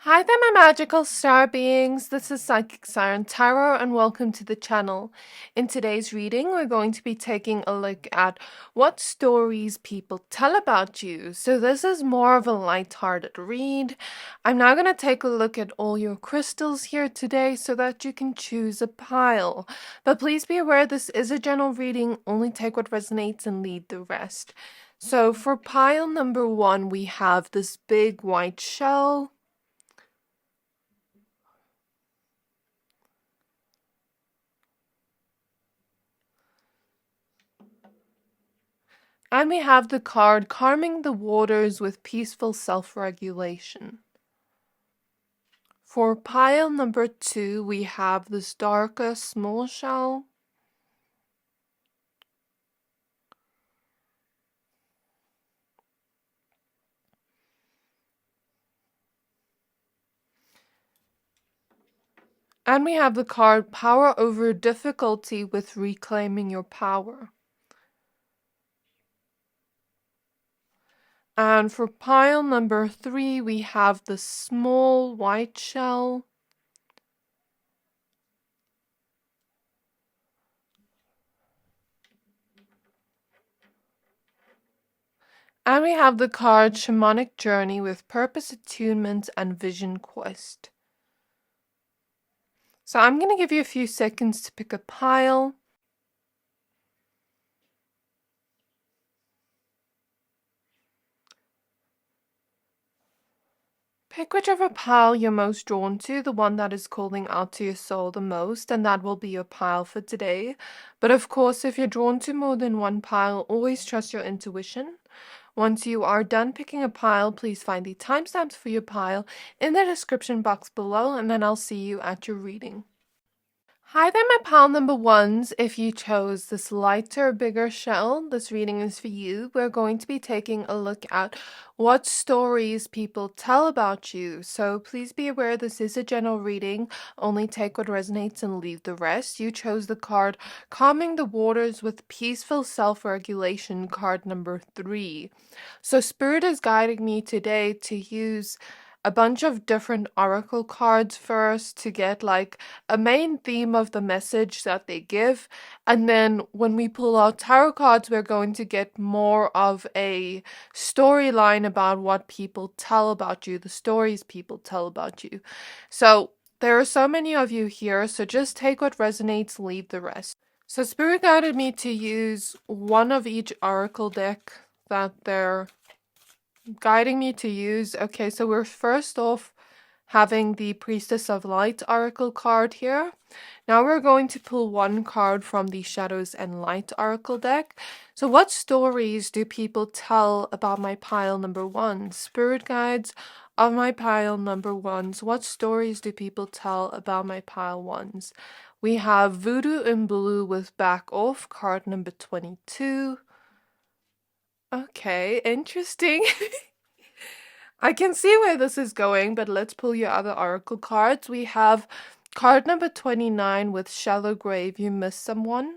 Hi there, my magical star beings. This is Psychic Siren Tarot, and welcome to the channel. In today's reading, we're going to be taking a look at what stories people tell about you. So this is more of a light-hearted read. I'm now going to take a look at all your crystals here today so that you can choose a pile. But please be aware this is a general reading. Only take what resonates and leave the rest. So for pile number 1, we have this big white shell. And we have the card Calming the Waters with Peaceful Self-Regulation. For pile number 2, we have this darker small shell. And we have the card Power Over Difficulty with Reclaiming Your Power. And for pile number 3, we have the small white shell. And we have the card Shamanic Journey with Purpose Attunement and Vision Quest. So I'm going to give you a few seconds to pick a pile. Pick whichever pile you're most drawn to, the one that is calling out to your soul the most, and that will be your pile for today. But of course, if you're drawn to more than one pile, always trust your intuition. Once you are done picking a pile, please find the timestamps for your pile in the description box below, and then I'll see you at your reading. Hi there, my pile number ones. If you chose this lighter, bigger shell, this reading is for you. We're going to be taking a look at what stories people tell about you. So please be aware this is a general reading. Only take what resonates and leave the rest. You chose the card Calming the Waters with Peaceful Self-Regulation, card number 3. So Spirit is guiding me today to use a bunch of different oracle cards first to get like a main theme of the message that they give, and then when we pull out tarot cards we're going to get more of a storyline about what people tell about you, the stories people tell about you. So there are so many of you here, so just take what resonates, leave the rest. So Spirit guided me to use one of each oracle deck that they're guiding me to use. Okay, so we're first off having the Priestess of Light oracle card here. Now we're going to pull one card from the Shadows and Light oracle deck. So what stories do people tell about my pile number 1? Spirit guides of my pile number 1s. What stories do people tell about my pile 1s? We have Voodoo in Blue with Back Off, card number 22. Okay, interesting. I can see where this is going, but let's pull your other oracle cards. We have card number 29 with Shallow Grave, You Miss Someone.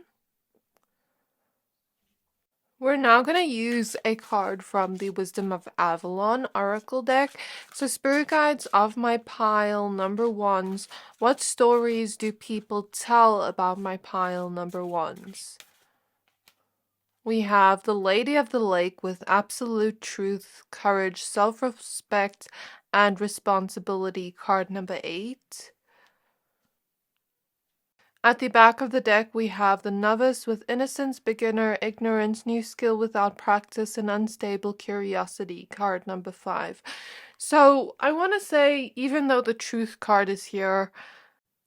We're now going to use a card from the Wisdom of Avalon oracle deck. So Spirit Guides of my pile number 1s. What stories do people tell about my pile number 1s? We have the Lady of the Lake with Absolute Truth, Courage, Self-Respect, and Responsibility, card number 8. At the back of the deck, we have the Novice with Innocence, Beginner, Ignorance, New Skill Without Practice, and Unstable Curiosity, card number 5. So I want to say, even though the Truth card is here,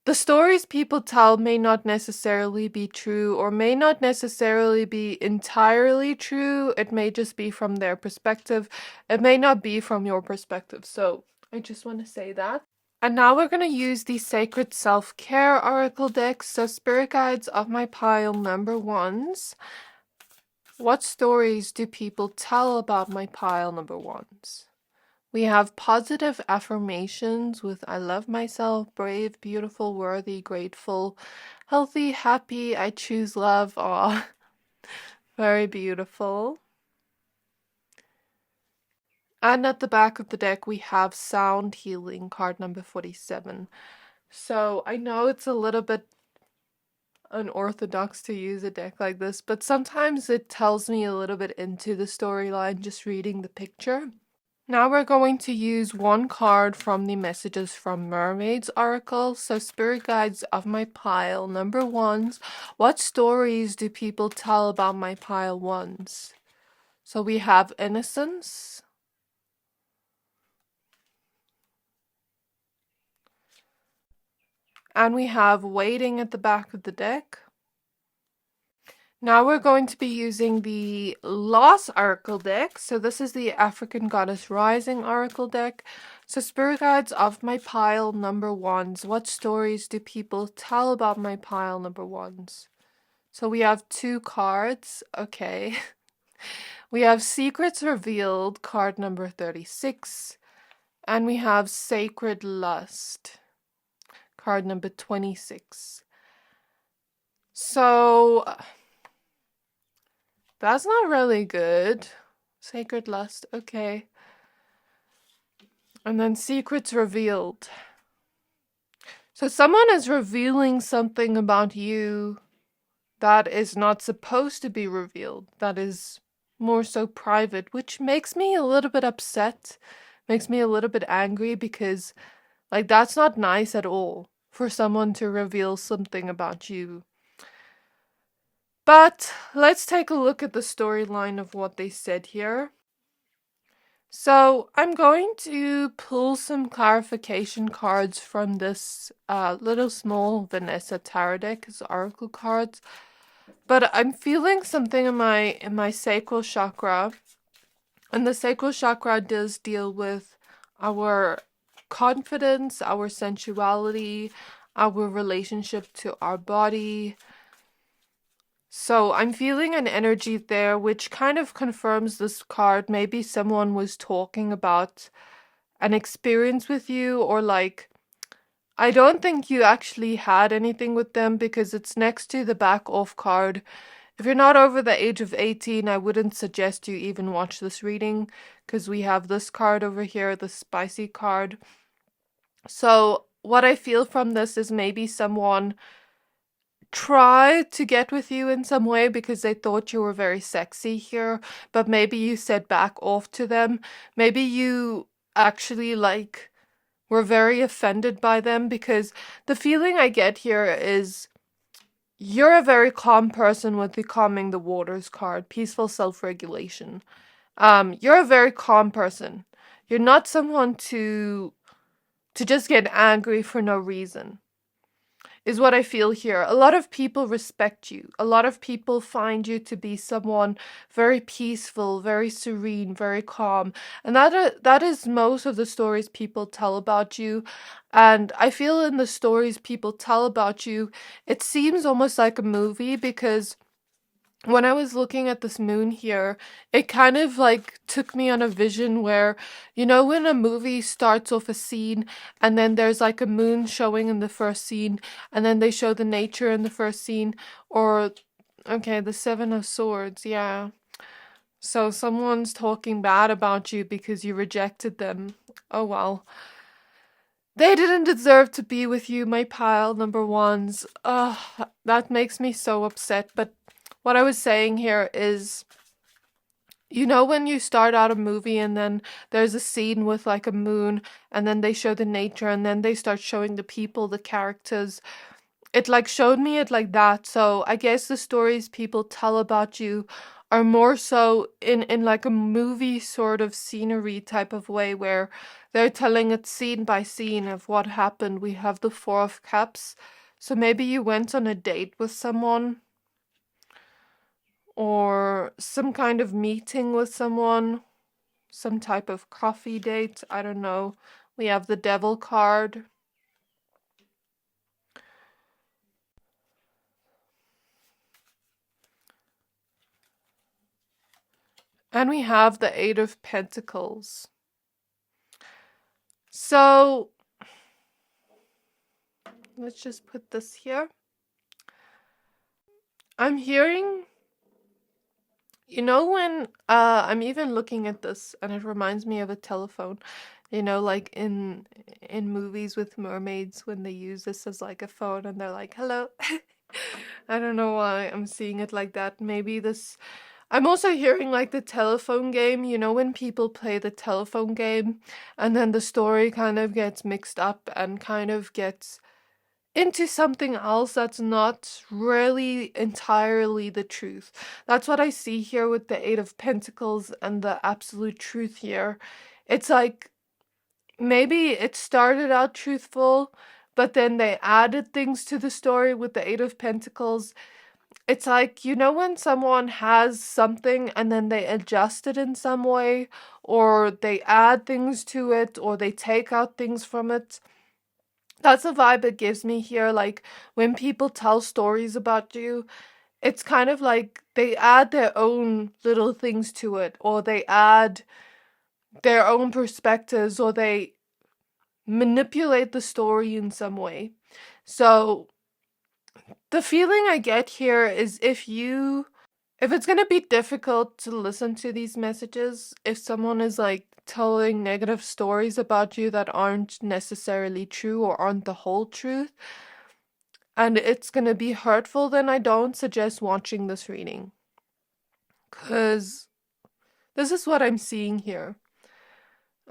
the stories people tell may not necessarily be true or may not necessarily be entirely true. It may just be from their perspective. It may not be from your perspective. So I just want to say that. And now we're going to use the Sacred Self-Care Oracle deck. So Spirit Guides of my pile number 1s. What stories do people tell about my pile number 1s? We have positive affirmations with I love myself, brave, beautiful, worthy, grateful, healthy, happy, I choose love. Aw, very beautiful. And at the back of the deck, we have Sound Healing, card number 47. So I know it's a little bit unorthodox to use a deck like this, but sometimes it tells me a little bit into the storyline just reading the picture. Now we're going to use one card from the Messages from Mermaids Oracle. So Spirit Guides of my pile, number ones. What stories do people tell about my pile ones? So we have Innocence. And we have Waiting at the back of the deck. Now we're going to be using the Lost Oracle deck. So this is the African Goddess Rising Oracle deck. So Spirit Guides of my pile, number ones. What stories do people tell about my pile, number ones? So we have 2 cards. Okay. We have Secrets Revealed, card number 36. And we have Sacred Lust, card number 26. So that's not really good. Sacred Lust, okay. And then Secrets Revealed. So someone is revealing something about you that is not supposed to be revealed. That is more so private, which makes me a little bit upset. Makes me a little bit angry because, like, that's not nice at all for someone to reveal something about you. But let's take a look at the storyline of what they said here. So I'm going to pull some clarification cards from this little small Vanessa tarot deck as oracle cards. But I'm feeling something in my sacral chakra. And the sacral chakra does deal with our confidence, our sensuality, our relationship to our body. So I'm feeling an energy there, which kind of confirms this card. Maybe someone was talking about an experience with you, or like, I don't think you actually had anything with them because it's next to the back off card. If you're not over the age of 18, I wouldn't suggest you even watch this reading because we have this card over here, the spicy card. So what I feel from this is maybe someone tried to get with you in some way because they thought you were very sexy here, but maybe you said back off to them. Maybe you actually like were very offended by them, because the feeling I get here is you're a very calm person with the Calming the Waters card, peaceful self-regulation. You're a very calm person. You're not someone to just get angry for no reason, is what I feel here. A lot of people respect you. A lot of people find you to be someone very peaceful, very serene, very calm. And that is most of the stories people tell about you. And I feel in the stories people tell about you, it seems almost like a movie, because when I was looking at this moon here, it kind of like took me on a vision where, you know, when a movie starts off a scene and then there's like a moon showing in the first scene and then they show the nature in the first scene, or, okay, the 7 of Swords, yeah. So someone's talking bad about you because you rejected them. Oh well. They didn't deserve to be with you, my pile number ones. Ugh, that makes me so upset. But what I was saying here is, you know, when you start out a movie and then there's a scene with like a moon and then they show the nature and then they start showing the people, the characters. It like showed me it like that. So I guess the stories people tell about you are more so in like a movie sort of scenery type of way, where they're telling it scene by scene of what happened. We have the 4 of Cups. So maybe you went on a date with someone, or some kind of meeting with someone, some type of coffee date. I don't know. We have the Devil card. And we have the 8 of Pentacles. So let's just put this here. I'm hearing You know when I'm even looking at this and it reminds me of a telephone. You know, like in movies with mermaids when they use this as like a phone and they're like, "Hello." I don't know why I'm seeing it like that. Maybe this I'm also hearing like the telephone game, you know, when people play the telephone game and then the story kind of gets mixed up and kind of gets into something else that's not really entirely the truth. That's what I see here with the Eight of Pentacles and the absolute truth here. It's like maybe it started out truthful, but then they added things to the story with the Eight of Pentacles. It's like, you know, when someone has something and then they adjust it in some way, or they add things to it, or they take out things from it. That's the vibe it gives me here. Like when people tell stories about you, it's kind of like they add their own little things to it, or they add their own perspectives, or they manipulate the story in some way. So the feeling I get here is if it's going to be difficult to listen to these messages, if someone is like telling negative stories about you that aren't necessarily true or aren't the whole truth, and it's going to be hurtful, then I don't suggest watching this reading. Because this is what I'm seeing here.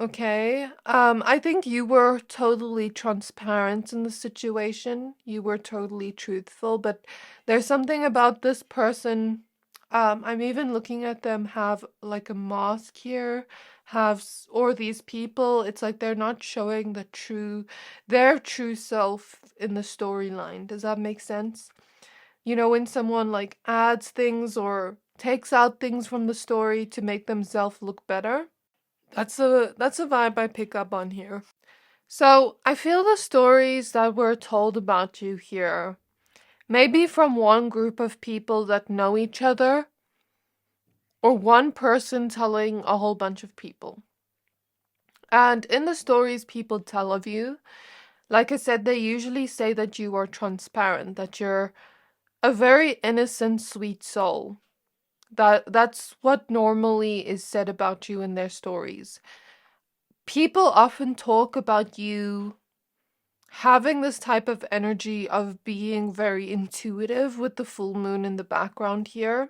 Okay. I think you were totally transparent in the situation. You were totally truthful, but there's something about this person. I'm even looking at them have like a mask here, or these people, it's like they're not showing their true self in the storyline. Does that make sense? You know, when someone like adds things or takes out things from the story to make themselves look better. That's a vibe I pick up on here. So I feel the stories that were told about you here, maybe from one group of people that know each other, or one person telling a whole bunch of people. And in the stories people tell of you, like I said, they usually say that you are transparent, that you're a very innocent, sweet soul. That's what normally is said about you in their stories. People often talk about you having this type of energy of being very intuitive with the full moon in the background here.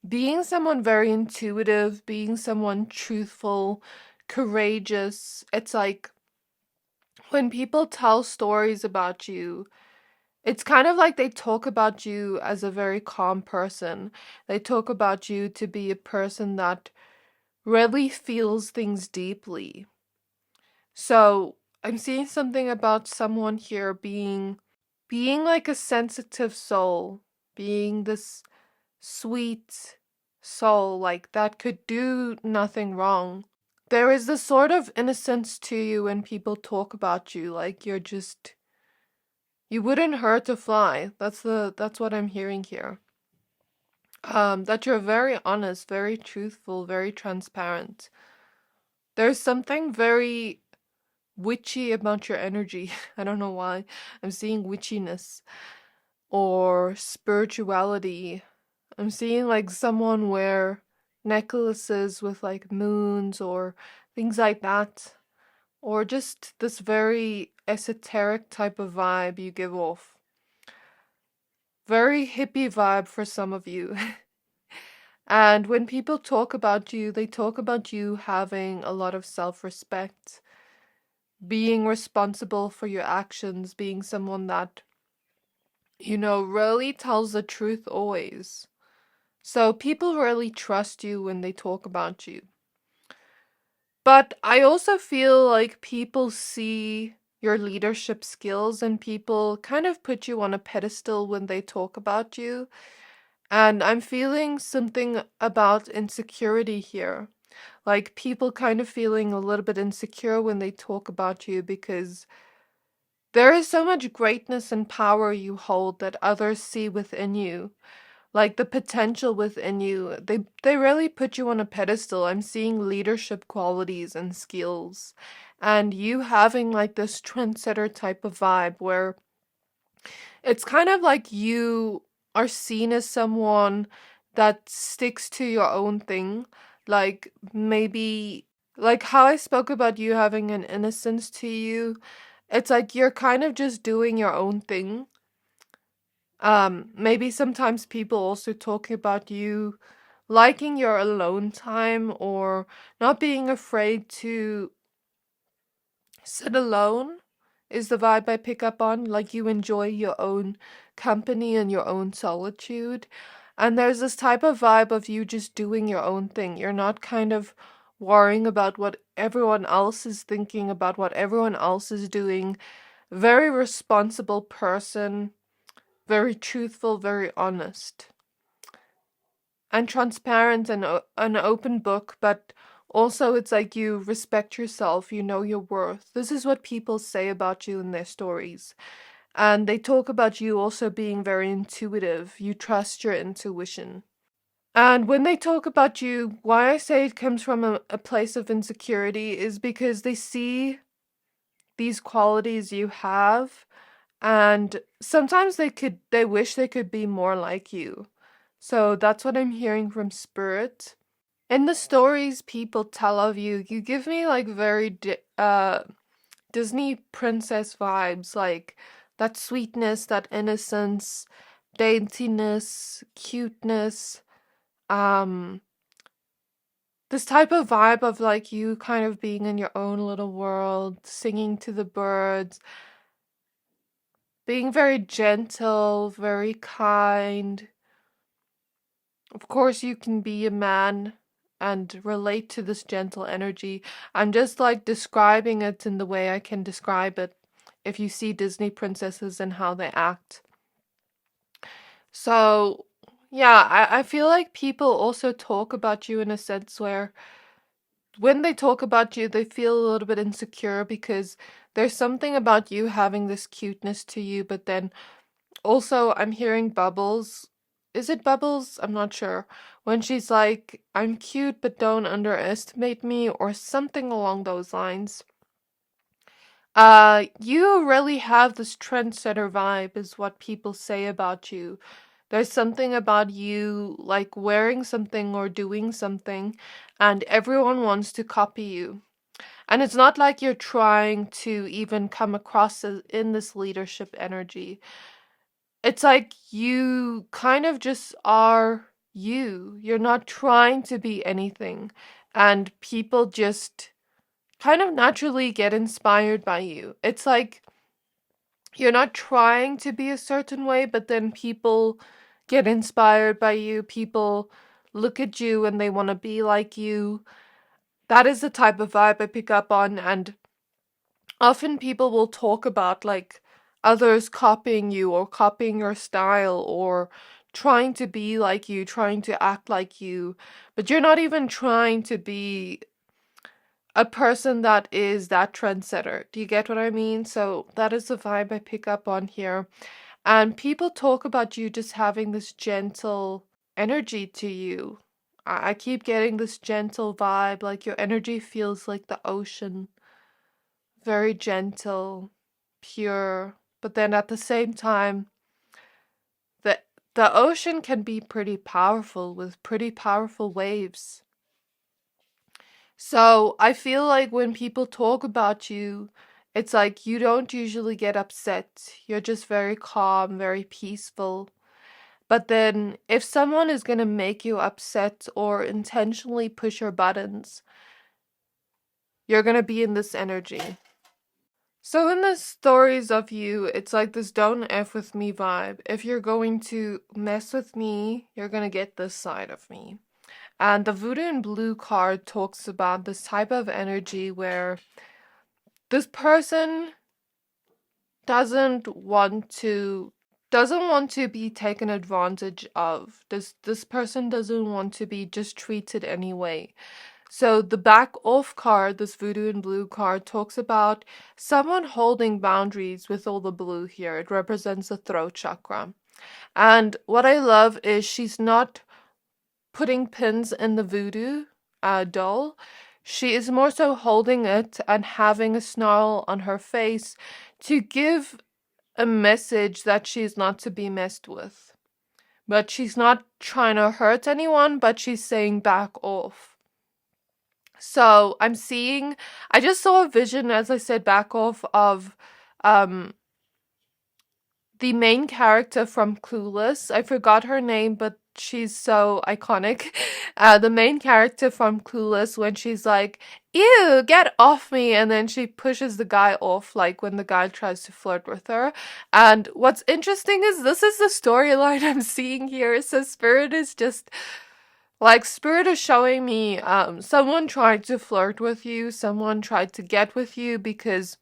Being someone very intuitive, being someone truthful, courageous. It's like when people tell stories about you, it's kind of like they talk about you as a very calm person. They talk about you to be a person that really feels things deeply. So I'm seeing something about someone here being like a sensitive soul, being this sweet soul, like that could do nothing wrong. There is this sort of innocence to you when people talk about you, like you wouldn't hurt a fly. That's what I'm hearing here. That you're very honest, very truthful, very transparent. There's something very witchy about your energy. I don't know why. I'm seeing witchiness or spirituality. I'm seeing like someone wear necklaces with like moons or things like that. Or just this very esoteric type of vibe you give off. Very hippie vibe for some of you. And when people talk about you, they talk about you having a lot of self-respect, being responsible for your actions, being someone that, you know, really tells the truth always. So people really trust you when they talk about you. But I also feel like people see your leadership skills and people kind of put you on a pedestal when they talk about you. And I'm feeling something about insecurity here. Like people kind of feeling a little bit insecure when they talk about you because there is so much greatness and power you hold that others see within you. Like the potential within you. They really put you on a pedestal. I'm seeing leadership qualities and skills. And you having like this trendsetter type of vibe where it's kind of like you are seen as someone that sticks to your own thing. Like maybe, like how I spoke about you having an innocence to you. It's like you're kind of just doing your own thing. Maybe sometimes people also talk about you liking your alone time or not being afraid to sit alone is the vibe I pick up on. Like you enjoy your own company and your own solitude. And there's this type of vibe of you just doing your own thing. You're not kind of worrying about what everyone else is thinking, about what everyone else is doing. Very responsible person, very truthful, very honest, and transparent and an open book, but also it's like you respect yourself, you know your worth. This is what people say about you in their stories. And they talk about you also being very intuitive. You trust your intuition. And when they talk about you, why I say it comes from a place of insecurity is because they see these qualities you have, and sometimes they wish they could be more like you. So that's what I'm hearing from spirit. In the stories people tell of you, you give me like very Disney princess vibes, like that sweetness, that innocence, daintiness, cuteness, um this type of vibe of like you kind of being in your own little world, singing to the birds, being very gentle, very kind. Of course, you can be a man and relate to this gentle energy. I'm just like describing it in the way I can describe it if you see Disney princesses and how they act. So, yeah, I feel like people also talk about you in a sense where when they talk about you, they feel a little bit insecure because there's something about you having this cuteness to you, but then also I'm hearing Bubbles. Is it Bubbles? I'm not sure. When she's like, I'm cute, but don't underestimate me, or something along those lines. You really have this trendsetter vibe, is what people say about you. There's something about you, like wearing something or doing something, and everyone wants to copy you. And it's not like you're trying to even come across as in this leadership energy. It's like you kind of just are you. You're not trying to be anything. And people just kind of naturally get inspired by you. It's like you're not trying to be a certain way, but then people get inspired by you. People look at you and they want to be like you. That is the type of vibe I pick up on. And often people will talk about like others copying you or copying your style or trying to be like you, trying to act like you, but you're not even trying to be a person that is that trendsetter. Do you get what I mean? So that is the vibe I pick up on here. And people talk about you just having this gentle energy to you. I keep getting this gentle vibe, like your energy feels like the ocean, very gentle, pure, but then at the same time, the the ocean can be pretty powerful with pretty powerful waves. So I feel like when people talk about you, it's like you don't usually get upset. You're just very calm, very peaceful. But then if someone is going to make you upset or intentionally push your buttons, you're going to be in this energy. So in the stories of you, it's like this don't F with me vibe. If you're going to mess with me, you're gonna get this side of me. And the Voodoo in Blue card talks about this type of energy where this person doesn't want to doesn't want to be taken advantage of. This person doesn't want to be just treated anyway. So the back off card, this Voodoo in Blue card, talks about someone holding boundaries with all the blue here. It represents the throat chakra. And what I love is she's not putting pins in the voodoo doll. She is more so holding it and having a snarl on her face to give a message that she's not to be messed with. but she's not trying to hurt anyone, but she's saying back off. So I just saw a vision, as I said, back off of um the main character from Clueless. I forgot her name, but she's so iconic. The main character from Clueless, when she's like, "Ew, get off me," and then she pushes the guy off, like when the guy tries to flirt with her. And what's interesting is this is the storyline I'm seeing here. So Spirit is showing me someone tried to flirt with you, someone tried to get with you, because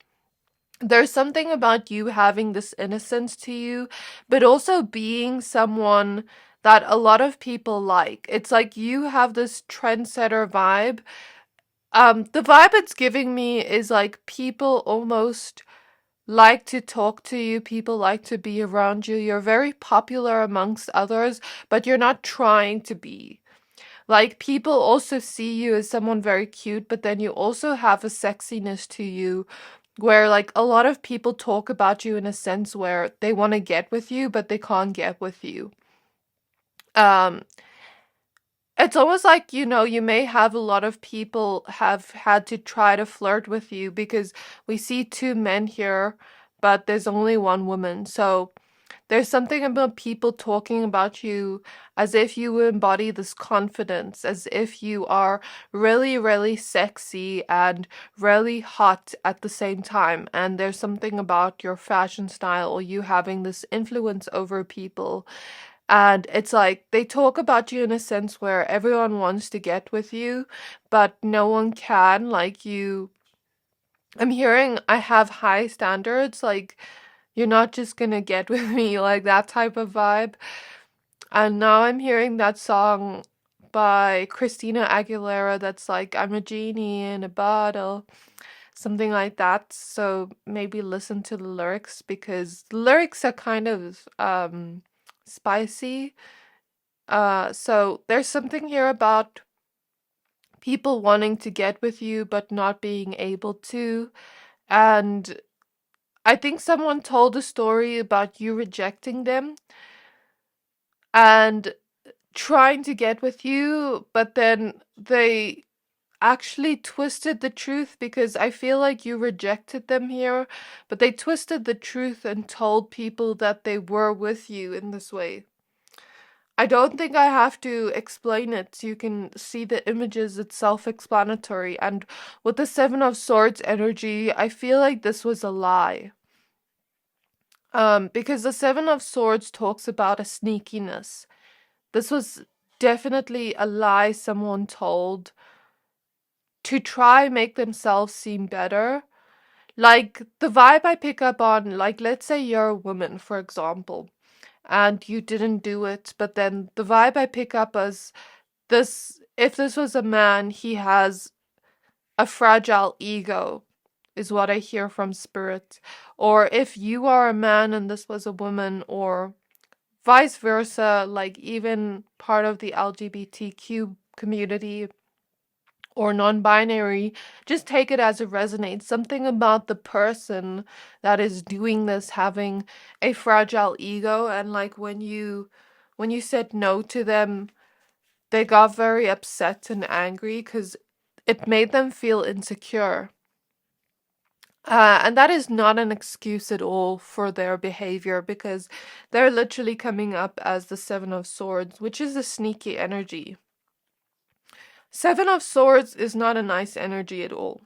there's something about you having this innocence to you, but also being someone that a lot of people like. It's like you have this trendsetter vibe. The vibe it's giving me is like people almost like to talk to you, people like to be around you. You're very popular amongst others, but you're not trying to be. Like, people also see you as someone very cute, but then you also have a sexiness to you where, like, a lot of people talk about you in a sense where they want to get with you, but they can't get with you. Um, it's almost like, you may have a lot of people have had to try to flirt with you because we see two men here, but there's only one woman. So there's something about people talking about you as if you embody this confidence, as if you are really, really sexy and really hot at the same time. And there's something about your fashion style or you having this influence over people. And it's like they talk about you in a sense where everyone wants to get with you, but no one can. I'm hearing I have high standards, like you're not just gonna get with me, like that type of vibe. And now I'm hearing that song by Christina Aguilera that's like, I'm a genie in a bottle, something like that. So maybe listen to the lyrics because the lyrics are kind of spicy. So there's something here about people wanting to get with you but not being able to. And I think someone told a story about you rejecting them and trying to get with you, but then they actually twisted the truth because I feel like you rejected them here, but they twisted the truth and told people that they were with you in this way. I don't think I have to explain it. You can see the images, it's self-explanatory. And with the Seven of Swords energy, I feel like this was a lie. Because the Seven of Swords talks about a sneakiness. This was definitely a lie someone told to try make themselves seem better. Like the vibe I pick up on, like let's say you're a woman, for example, and you didn't do it, but then the vibe I pick up as this, if this was a man, he has a fragile ego, is what I hear from spirit. Or if you are a man and this was a woman, or vice versa, like even part of the LGBTQ community or non-binary, just take it as it resonates. Something about the person that is doing this having a fragile ego, and like when you said no to them, they got very upset and angry because it made them feel insecure. And that is not an excuse at all for their behavior because they're literally coming up as the Seven of Swords, which is a sneaky energy. Seven of Swords is not a nice energy at all.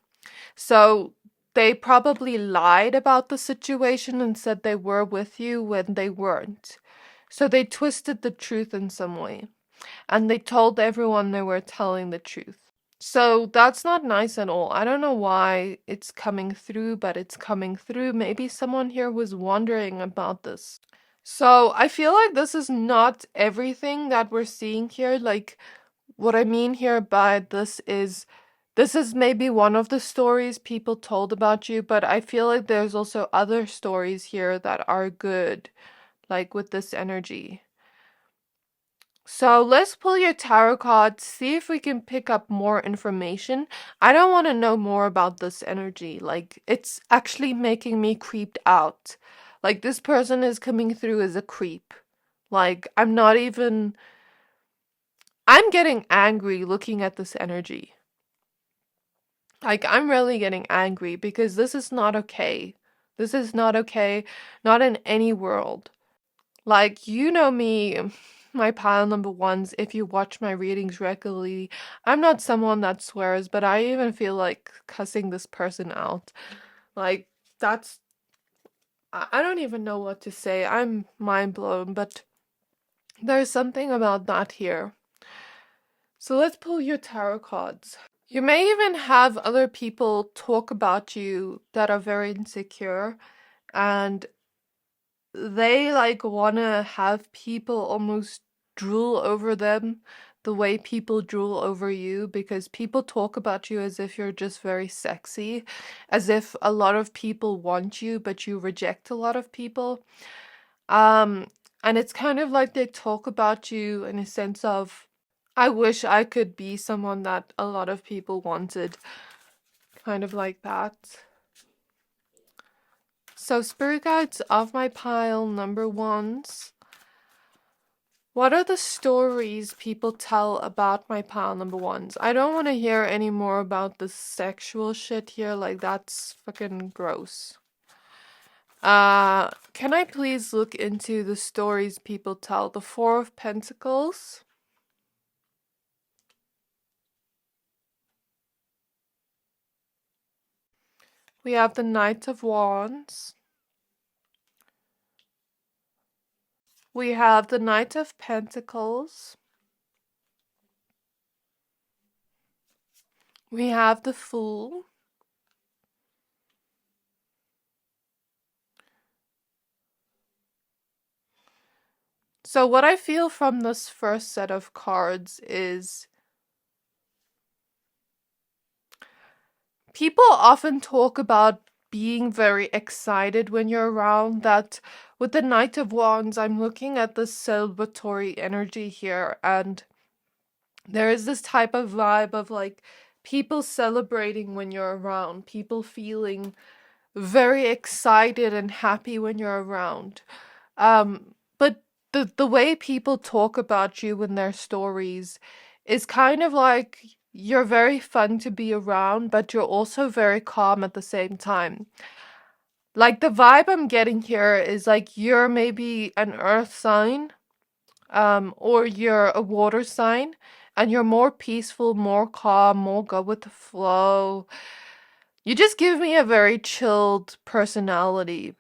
So they probably lied about the situation and said they were with you when they weren't. So they twisted the truth in some way. And they told everyone they were telling the truth. So that's not nice at all. I don't know why it's coming through, but it's coming through. Maybe someone here was wondering about this. So I feel like this is not everything that we're seeing here. Like, what I mean here by this is maybe one of the stories people told about you, but I feel like there's also other stories here that are good, like with this energy. So let's pull your tarot cards, see if we can pick up more information. I don't want to know more about this energy. Like, it's actually making me creeped out. Like, this person is coming through as a creep. Like, I'm getting angry looking at this energy. Like, I'm really getting angry because this is not okay. This is not okay, not in any world. Like, you know me, my pile number ones, if you watch my readings regularly, I'm not someone that swears, but I even feel like cussing this person out. Like, that's, I don't even know what to say. I'm mind blown, but there's something about that here. So let's pull your tarot cards. You may even have other people talk about you that are very insecure, and they like want to have people almost drool over them the way people drool over you, because people talk about you as if you're just very sexy, as if a lot of people want you, but you reject a lot of people. Um, and it's kind of like they talk about you in a sense of, I wish I could be someone that a lot of people wanted. Kind of like that. So, spirit guides of my pile number ones. What are the stories people tell about my pile number ones? I don't want to hear any more about the sexual shit here. Like, that's fucking gross. Can I please look into the stories people tell? The Four of Pentacles. We have the Knight of Wands. We have the Knight of Pentacles. We have the Fool. So what I feel from this first set of cards is people often talk about being very excited when you're around. That with the Knight of Wands, I'm looking at the celebratory energy here, and there is this type of vibe of like people celebrating when you're around, people feeling very excited and happy when you're around. But the way people talk about you in their stories is kind of like you're very fun to be around, but you're also very calm at the same time. Like, the vibe I'm getting here is like you're maybe an earth sign, or you're a water sign, and you're more peaceful, more calm, more go with the flow. You just give me a very chilled personality.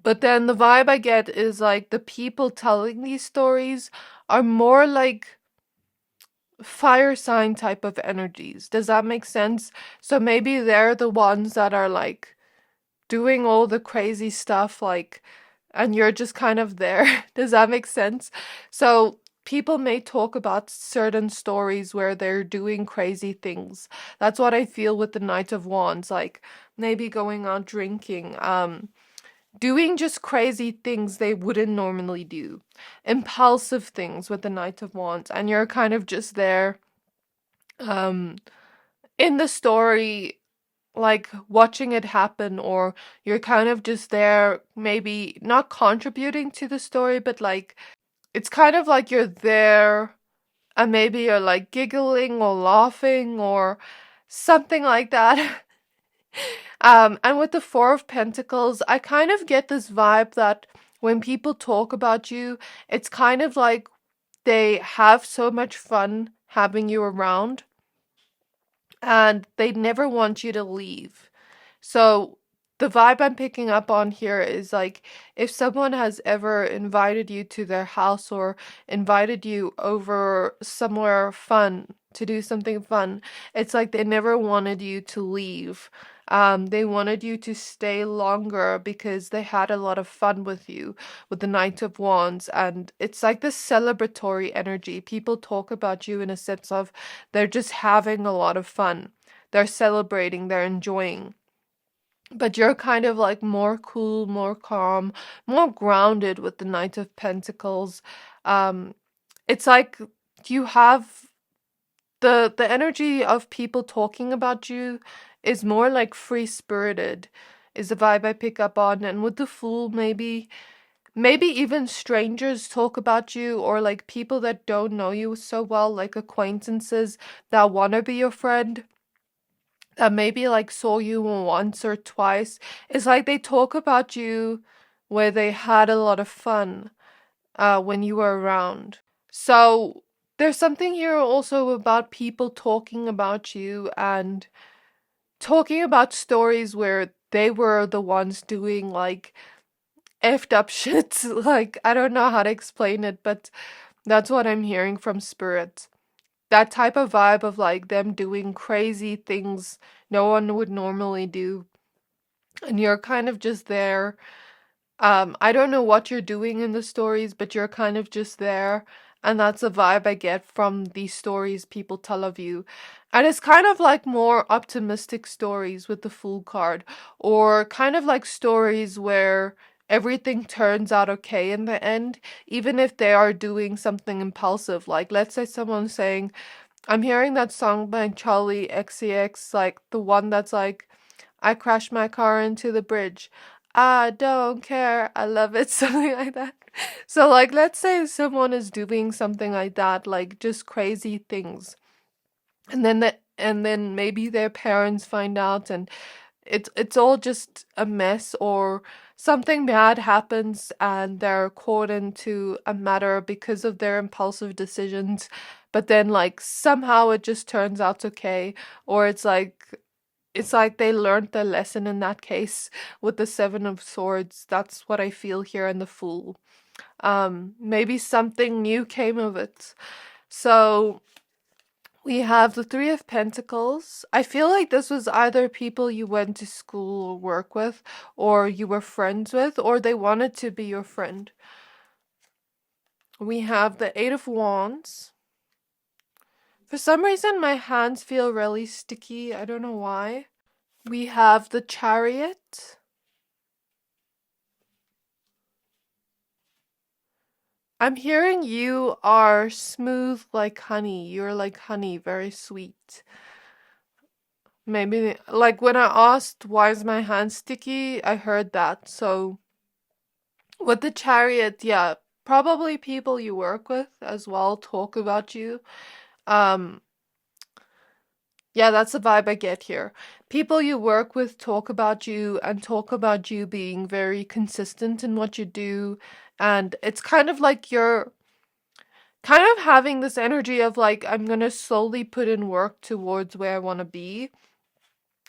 But then the vibe I get is like the people telling these stories are more like fire sign type of energies. Does that make sense? So maybe they're the ones that are like doing all the crazy stuff, like, and you're just kind of there. Does that make sense? So people may talk about certain stories where they're doing crazy things. That's what I feel with the Knight of Wands, like maybe going out drinking, doing just crazy things they wouldn't normally do. Impulsive things with the Knight of Wands. And you're kind of just there in the story, like watching it happen, or you're kind of just there, maybe not contributing to the story, but like it's kind of like you're there and maybe you're like giggling or laughing or something like that. And with the Four of Pentacles, I kind of get this vibe that when people talk about you, it's kind of like they have so much fun having you around and they never want you to leave. So the vibe I'm picking up on here is like if someone has ever invited you to their house or invited you over somewhere fun to do something fun, it's like they never wanted you to leave. They wanted you to stay longer because they had a lot of fun with you with the Knight of Wands. And it's like this celebratory energy. People talk about you in a sense of they're just having a lot of fun. They're celebrating, they're enjoying. But you're kind of like more cool, more calm, more grounded with the Knight of Pentacles. It's like you have the energy of people talking about you is more like free spirited, is the vibe I pick up on. And with the Fool, maybe maybe even strangers talk about you, or like people that don't know you so well, like acquaintances that want to be your friend, that maybe like saw you once or twice. It's like they talk about you where they had a lot of fun when you were around. So there's something here also about people talking about you and talking about stories where they were the ones doing like effed up shit. Like, I don't know how to explain it, but that's what I'm hearing from spirit. That type of vibe of like them doing crazy things no one would normally do. And you're kind of just there. I don't know what you're doing in the stories, but you're kind of just there. And that's a vibe I get from these stories people tell of you. And it's kind of like more optimistic stories with the Fool card, or kind of like stories where everything turns out okay in the end, even if they are doing something impulsive. Like, let's say someone's saying, I'm hearing that song by Charlie XCX, like the one that's like, I crashed my car into the bridge. I don't care. I love it. Something like that. So, like, let's say someone is doing something like that, like just crazy things, and then maybe their parents find out, and it's all just a mess, or something bad happens, and they're caught into a matter because of their impulsive decisions. But then, like, somehow it just turns out okay, or it's like they learned their lesson in that case with the Seven of Swords. That's what I feel here in the Fool. Maybe something new came of it. So we have the Three of Pentacles. I feel like this was either people you went to school or work with, or you were friends with, or they wanted to be your friend. We have the Eight of Wands. For some reason, my hands feel really sticky. I don't know why. We have the Chariot. I'm hearing you are smooth like honey. You're like honey, very sweet. Maybe, like when I asked why is my hand sticky, I heard that. So with the Chariot, yeah, probably people you work with as well talk about you. Um, yeah, that's the vibe I get here. People you work with talk about you and talk about you being very consistent in what you do. And it's kind of like you're kind of having this energy of like, I'm gonna slowly put in work towards where I want to be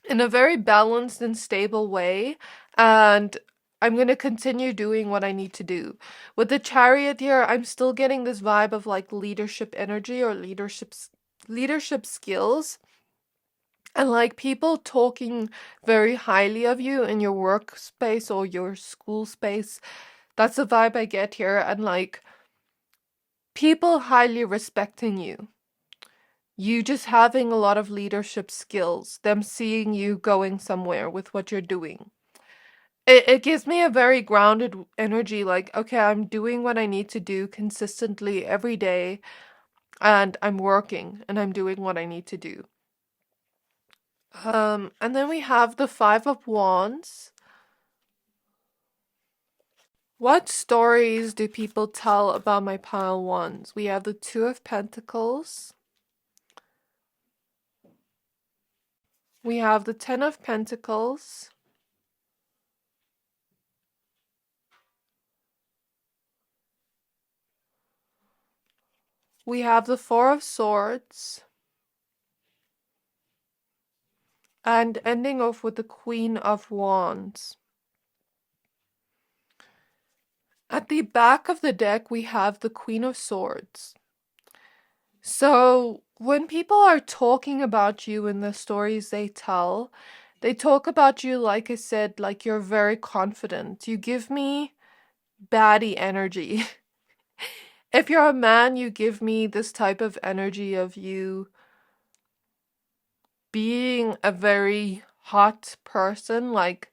in a very balanced and stable way. And I'm gonna continue doing what I need to do. With the Chariot here, I'm still getting this vibe of like leadership energy, or leadership skills. And like people talking very highly of you in your workspace or your school space. That's the vibe I get here. And like people highly respecting you. You just having a lot of leadership skills. Them seeing you going somewhere with what you're doing. It gives me a very grounded energy. Like, okay, I'm doing what I need to do consistently every day. And I'm working and I'm doing what I need to do. And then we have the Five of Wands. What stories do people tell about my pile wands? We have the Two of Pentacles. We have the Ten of Pentacles. We have the Four of Swords. And ending off with the Queen of Wands. At the back of the deck, we have the Queen of Swords. So when people are talking about you in the stories they tell, they talk about you, like I said, like you're very confident. You give me baddie energy. If you're a man, you give me this type of energy of you being a very hot person. Like,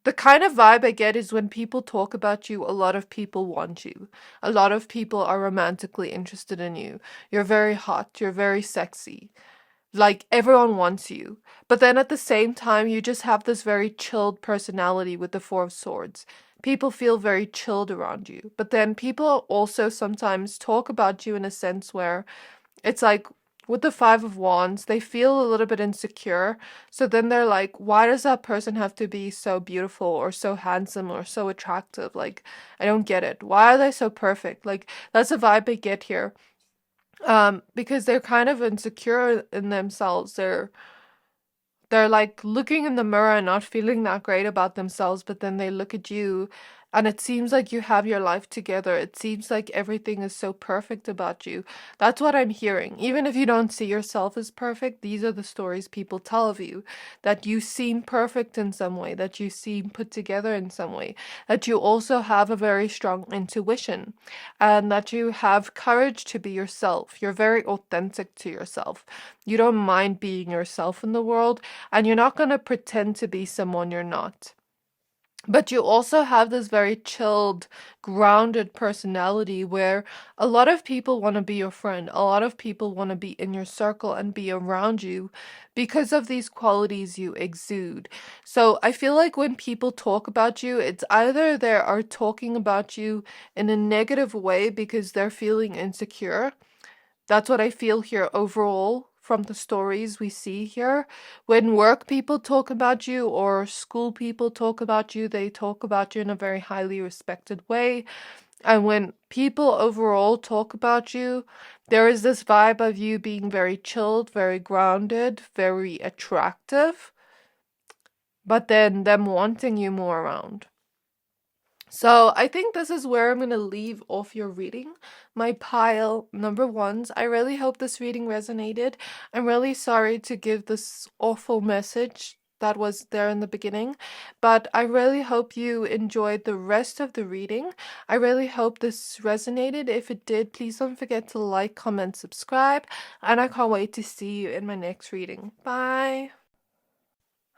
the kind of vibe I get is when people talk about you, a lot of people want you. A lot of people are romantically interested in you. You're very hot. You're very sexy. like everyone wants you. But then at the same time, you just have this very chilled personality with the Four of Swords. People feel very chilled around you. But then people also sometimes talk about you in a sense where it's like with the Five of Wands, they feel a little bit insecure. So then they're like, why does that person have to be so beautiful or so handsome or so attractive? Like, I don't get it. Why are they so perfect? Like, that's a vibe I get here. Because they're kind of insecure in themselves. They're like looking in the mirror and not feeling that great about themselves, but then they look at you and it seems like you have your life together. It seems like everything is so perfect about you. That's what I'm hearing. Even if you don't see yourself as perfect, these are the stories people tell of you. That you seem perfect in some way, that you seem put together in some way, that you also have a very strong intuition, and that you have courage to be yourself. You're very authentic to yourself. You don't mind being yourself in the world, and you're not going to pretend to be someone you're not. But you also have this very chilled, grounded personality where a lot of people want to be your friend. A lot of people want to be in your circle and be around you because of these qualities you exude. So I feel like when people talk about you, it's either they are talking about you in a negative way because they're feeling insecure. That's what I feel here overall from the stories we see here. When work people talk about you or school people talk about you, they talk about you in a very highly respected way. And when people overall talk about you, there is this vibe of you being very chilled, very grounded, very attractive, but then them wanting you more around. So I think this is where I'm going to leave off your reading. My pile number ones. I really hope this reading resonated. I'm really sorry to give this awful message that was there in the beginning, but I really hope you enjoyed the rest of the reading. I really hope this resonated. If it did, please don't forget to like, comment, subscribe, and I can't wait to see you in my next reading. Bye!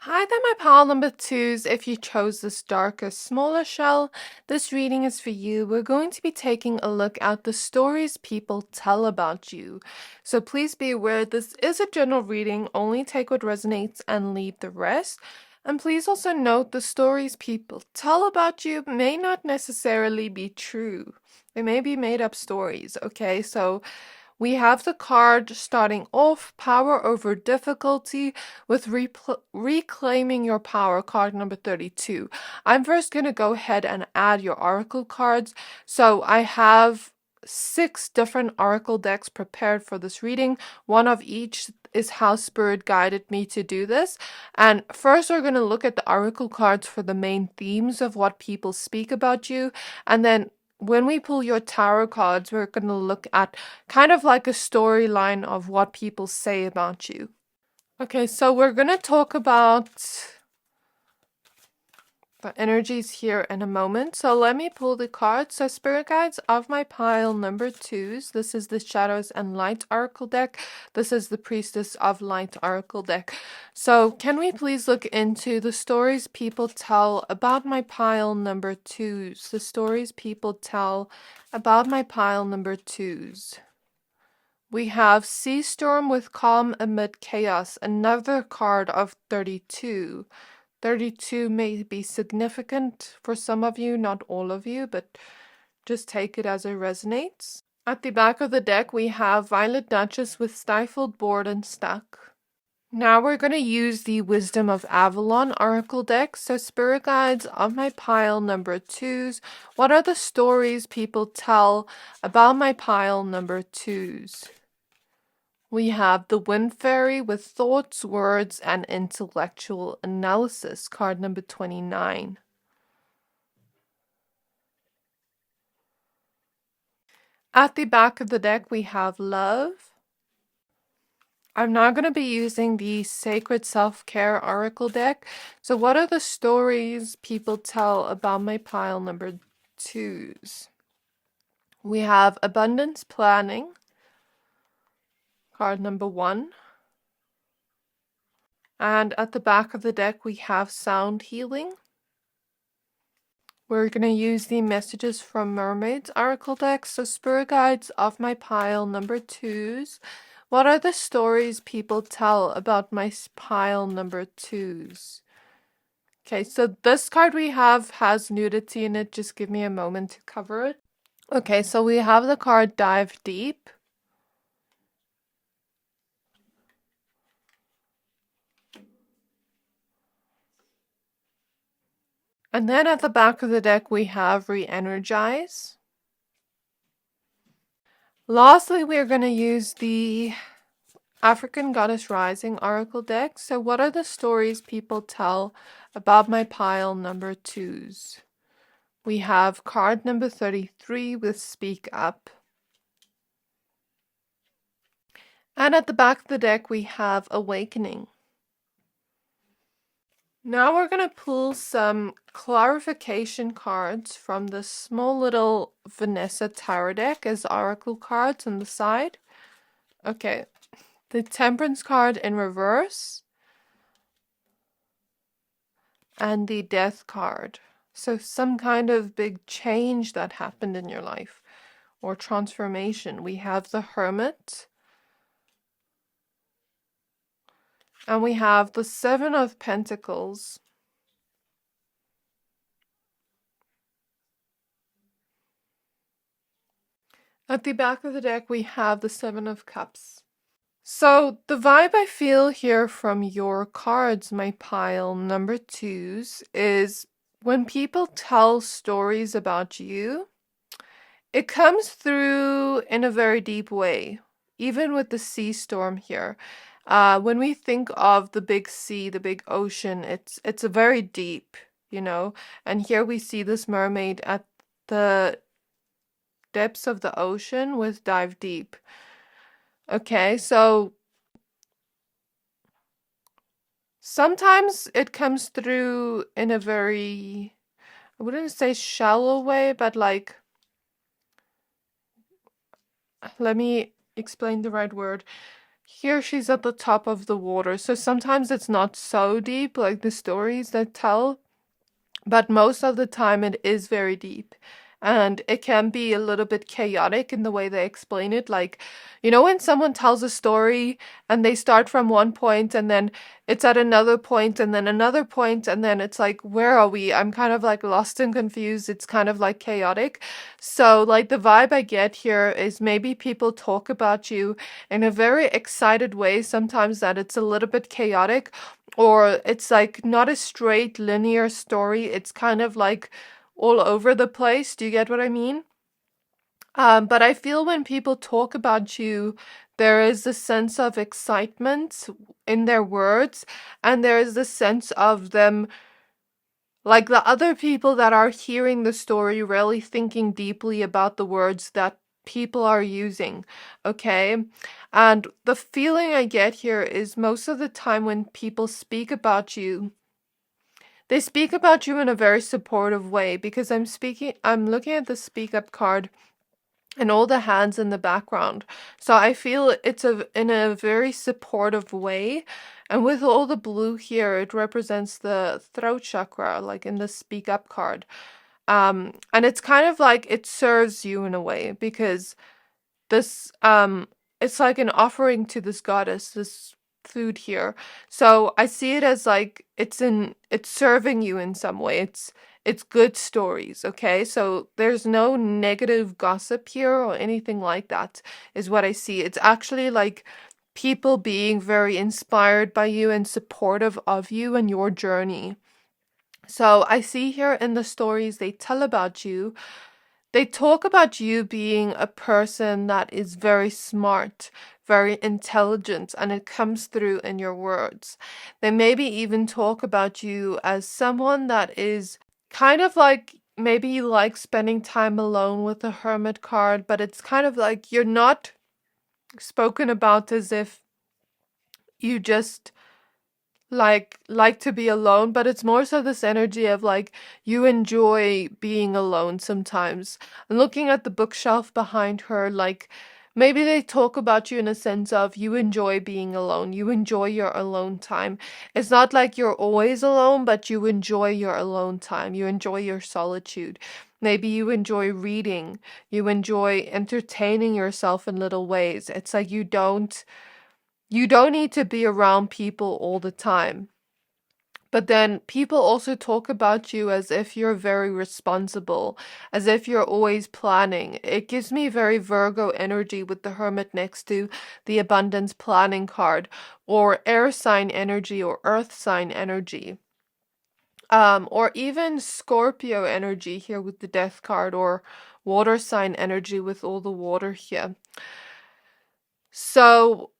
Hi there, my pile number twos. If you chose this darker, smaller shell, this reading is for you. We're going to be taking a look at the stories people tell about you. So please be aware this is a general reading. Only take what resonates and leave the rest. And please also note the stories people tell about you may not necessarily be true. They may be made up stories, okay? So we have the card starting off, Power Over Difficulty, with Reclaiming Your Power, card number 32. I'm first going to go ahead and add your oracle cards. So I have 6 different oracle decks prepared for this reading. One of each is how Spirit guided me to do this. And first we're going to look at the oracle cards for the main themes of what people speak about you. And then when we pull your tarot cards, we're going to look at kind of like a storyline of what people say about you. Okay, so we're going to talk about the energies here in a moment. So let me pull the cards. So Spirit Guides of my pile number twos. This is the Shadows and Light Oracle deck. This is the Priestess of Light Oracle deck. So can we please look into the stories people tell about my pile number twos? The stories people tell about my pile number twos. We have Sea Storm with Calm Amid Chaos, another card of 32. 32 may be significant for some of you, not all of you, but just take it as it resonates. At the back of the deck, we have Violet Duchess with Stifled, Bored, and Stuck. Now we're going to use the Wisdom of Avalon Oracle deck. So Spirit Guides of my pile number twos. What are the stories people tell about my pile number twos? We have the Wind Fairy with Thoughts, Words, and Intellectual Analysis, card number 29. At the back of the deck, we have Love. I'm now going to be using the Sacred Self-Care Oracle deck. So what are the stories people tell about my pile number twos? We have Abundance Planning, card number 1. And at the back of the deck, we have Sound Healing. We're going to use the Messages from Mermaids Oracle deck. So Spirit Guides of my pile number twos. What are the stories people tell about my pile number 2s? Okay, so this card we have has nudity in it. Just give me a moment to cover it. Okay, so we have the card Dive Deep. And then at the back of the deck, we have Re-Energize. Lastly, we're going to use the African Goddess Rising Oracle deck. So what are the stories people tell about my pile number 2s? We have card number 33 with Speak Up. And at the back of the deck, we have Awakening. Now we're going to pull some clarification cards from the small little Vanessa Tarot deck as oracle cards on the side. Okay, the Temperance card in reverse and the Death card. So some kind of big change that happened in your life or transformation. We have the Hermit. And we have the Seven of Pentacles. At the back of the deck, we have the Seven of Cups. So the vibe I feel here from your cards, my pile number 2s, is when people tell stories about you, it comes through in a very deep way, even with the sea storm here. When we think of the big sea, the big ocean, it's a very deep, you know, and here we see this mermaid at the depths of the ocean with Dive Deep. Okay, so sometimes it comes through in a very, I wouldn't say shallow way, but like, let me explain the right word. Here she's at the top of the water, so sometimes it's not so deep, like the stories that tell, but most of the time it is very deep. And it can be a little bit chaotic in the way they explain it. Like, you know, when someone tells a story and they start from one point and then it's at another point and then another point and then it's like, where are we? I'm kind of like lost and confused. It's kind of like chaotic. So like the vibe I get here is maybe people talk about you in a very excited way, sometimes that it's a little bit chaotic, or it's like not a straight linear story. It's kind of like all over the place. Do you get what I mean? But I feel when people talk about you, there is a sense of excitement in their words, and there is the sense of them, like the other people that are hearing the story, really thinking deeply about the words that people are using, okay? And the feeling I get here is most of the time when people speak about you, they speak about you in a very supportive way, because I'm looking at the Speak Up card and all the hands in the background. So I feel it's in a very supportive way. And with all the blue here, it represents the throat chakra, like in the Speak Up card. And it's kind of like it serves you in a way, because this it's like an offering to this goddess, this food here. So I see it as like it's serving you in some way. It's good stories, okay? So there's no negative gossip here or anything like that, is what I see. It's actually like people being very inspired by you and supportive of you and your journey. So I see here in the stories they tell about you, they talk about you being a person that is very smart, very intelligent, and it comes through in your words. They maybe even talk about you as someone that is kind of like, maybe you like spending time alone with the Hermit card, but it's kind of like you're not spoken about as if you just like to be alone, but it's more so this energy of like you enjoy being alone sometimes. And looking at the bookshelf behind her, like Maybe they talk about you in a sense of you enjoy being alone. You enjoy your alone time. It's not like you're always alone, but you enjoy your alone time. You enjoy your solitude. Maybe you enjoy reading. You enjoy entertaining yourself in little ways. It's like you don't need to be around people all the time. But then people also talk about you as if you're very responsible, as if you're always planning. It gives me very Virgo energy with the Hermit next to the abundance planning card, or air sign energy or earth sign energy. Or even Scorpio energy here with the death card, or water sign energy with all the water here. So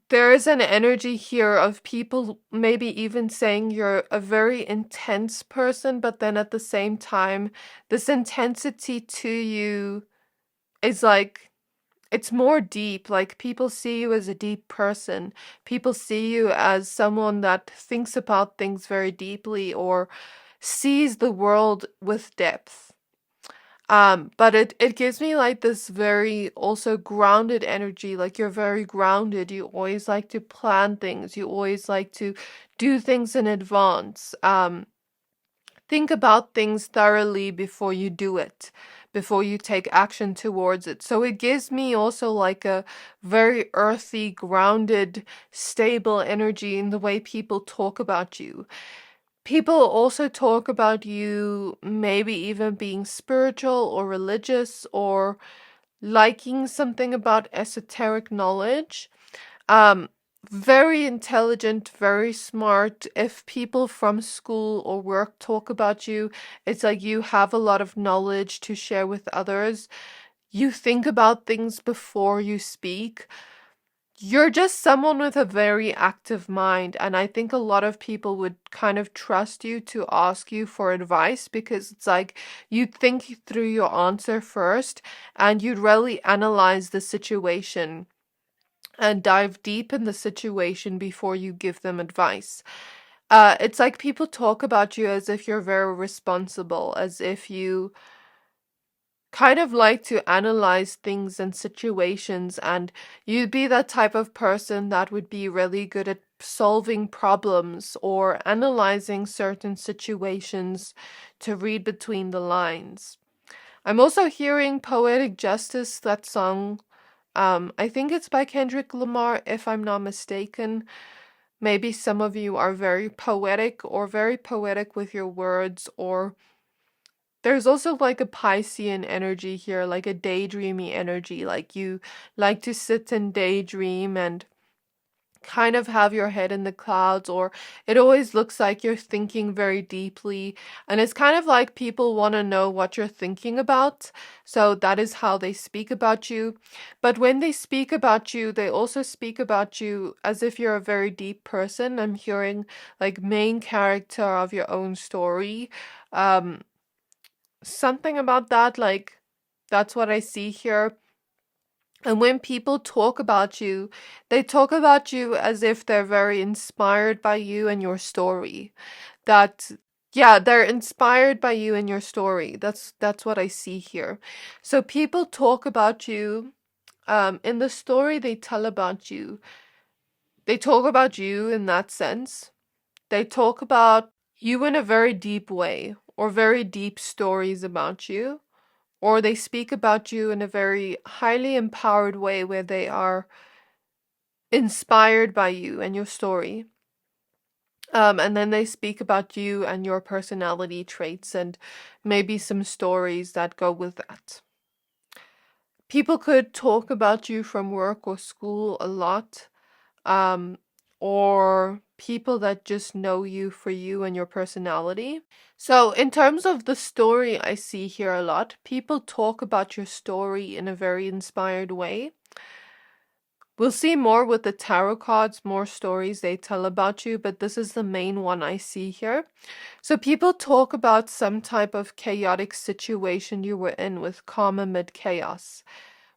there is an energy here of people maybe even saying you're a very intense person, but then at the same time, this intensity to you is like, it's more deep. Like people see you as a deep person. People see you as someone that thinks about things very deeply or sees the world with depth. But it gives me like this very also grounded energy, like you're very grounded. You always like to plan things. You always like to do things in advance. Think about things thoroughly before you do it, before you take action towards it. So it gives me also like a very earthy, grounded, stable energy in the way people talk about you. People also talk about you maybe even being spiritual or religious or liking something about esoteric knowledge. Um, Very intelligent, very smart. If people from school or work talk about you, it's like you have a lot of knowledge to share with others. You think about things before you speak. You're just someone with a very active mind, and I think a lot of people would kind of trust you to ask you for advice because it's like you'd think through your answer first and you'd really analyze the situation and dive deep in the situation before you give them advice. It's like people talk about you as if you're very responsible, as if you kind of like to analyze things and situations, and you'd be that type of person that would be really good at solving problems or analyzing certain situations to read between the lines. I'm also hearing Poetic Justice, that song. I think it's by Kendrick Lamar, if I'm not mistaken. Maybe some of you are very poetic with your words, or there's also like a Piscean energy here, like a daydreamy energy, like you like to sit and daydream and kind of have your head in the clouds, or it always looks like you're thinking very deeply, and it's kind of like people want to know what you're thinking about, so that is how they speak about you. But when they speak about you, they also speak about you as if you're a very deep person. I'm hearing like main character of your own story. Um, Something about that, like that's what I see here. And when people talk about you, they talk about you as if they're very inspired by you and your story. That, yeah, they're inspired by you and your story. That's what I see here. So people talk about you, in the story they tell about you. They talk about you in that sense. They talk about you in a very deep way, or very deep stories about you, or they speak about you in a very highly empowered way where they are inspired by you and your story. And then they speak about you and your personality traits and maybe some stories that go with that. People could talk about you from work or school a lot, um, or people that just know you for you and your personality. So, in terms of the story, I see here a lot. People talk about your story in a very inspired way. We'll see more with the tarot cards, more stories they tell about you, but this is the main one I see here. So, people talk about some type of chaotic situation you were in with calm amid chaos,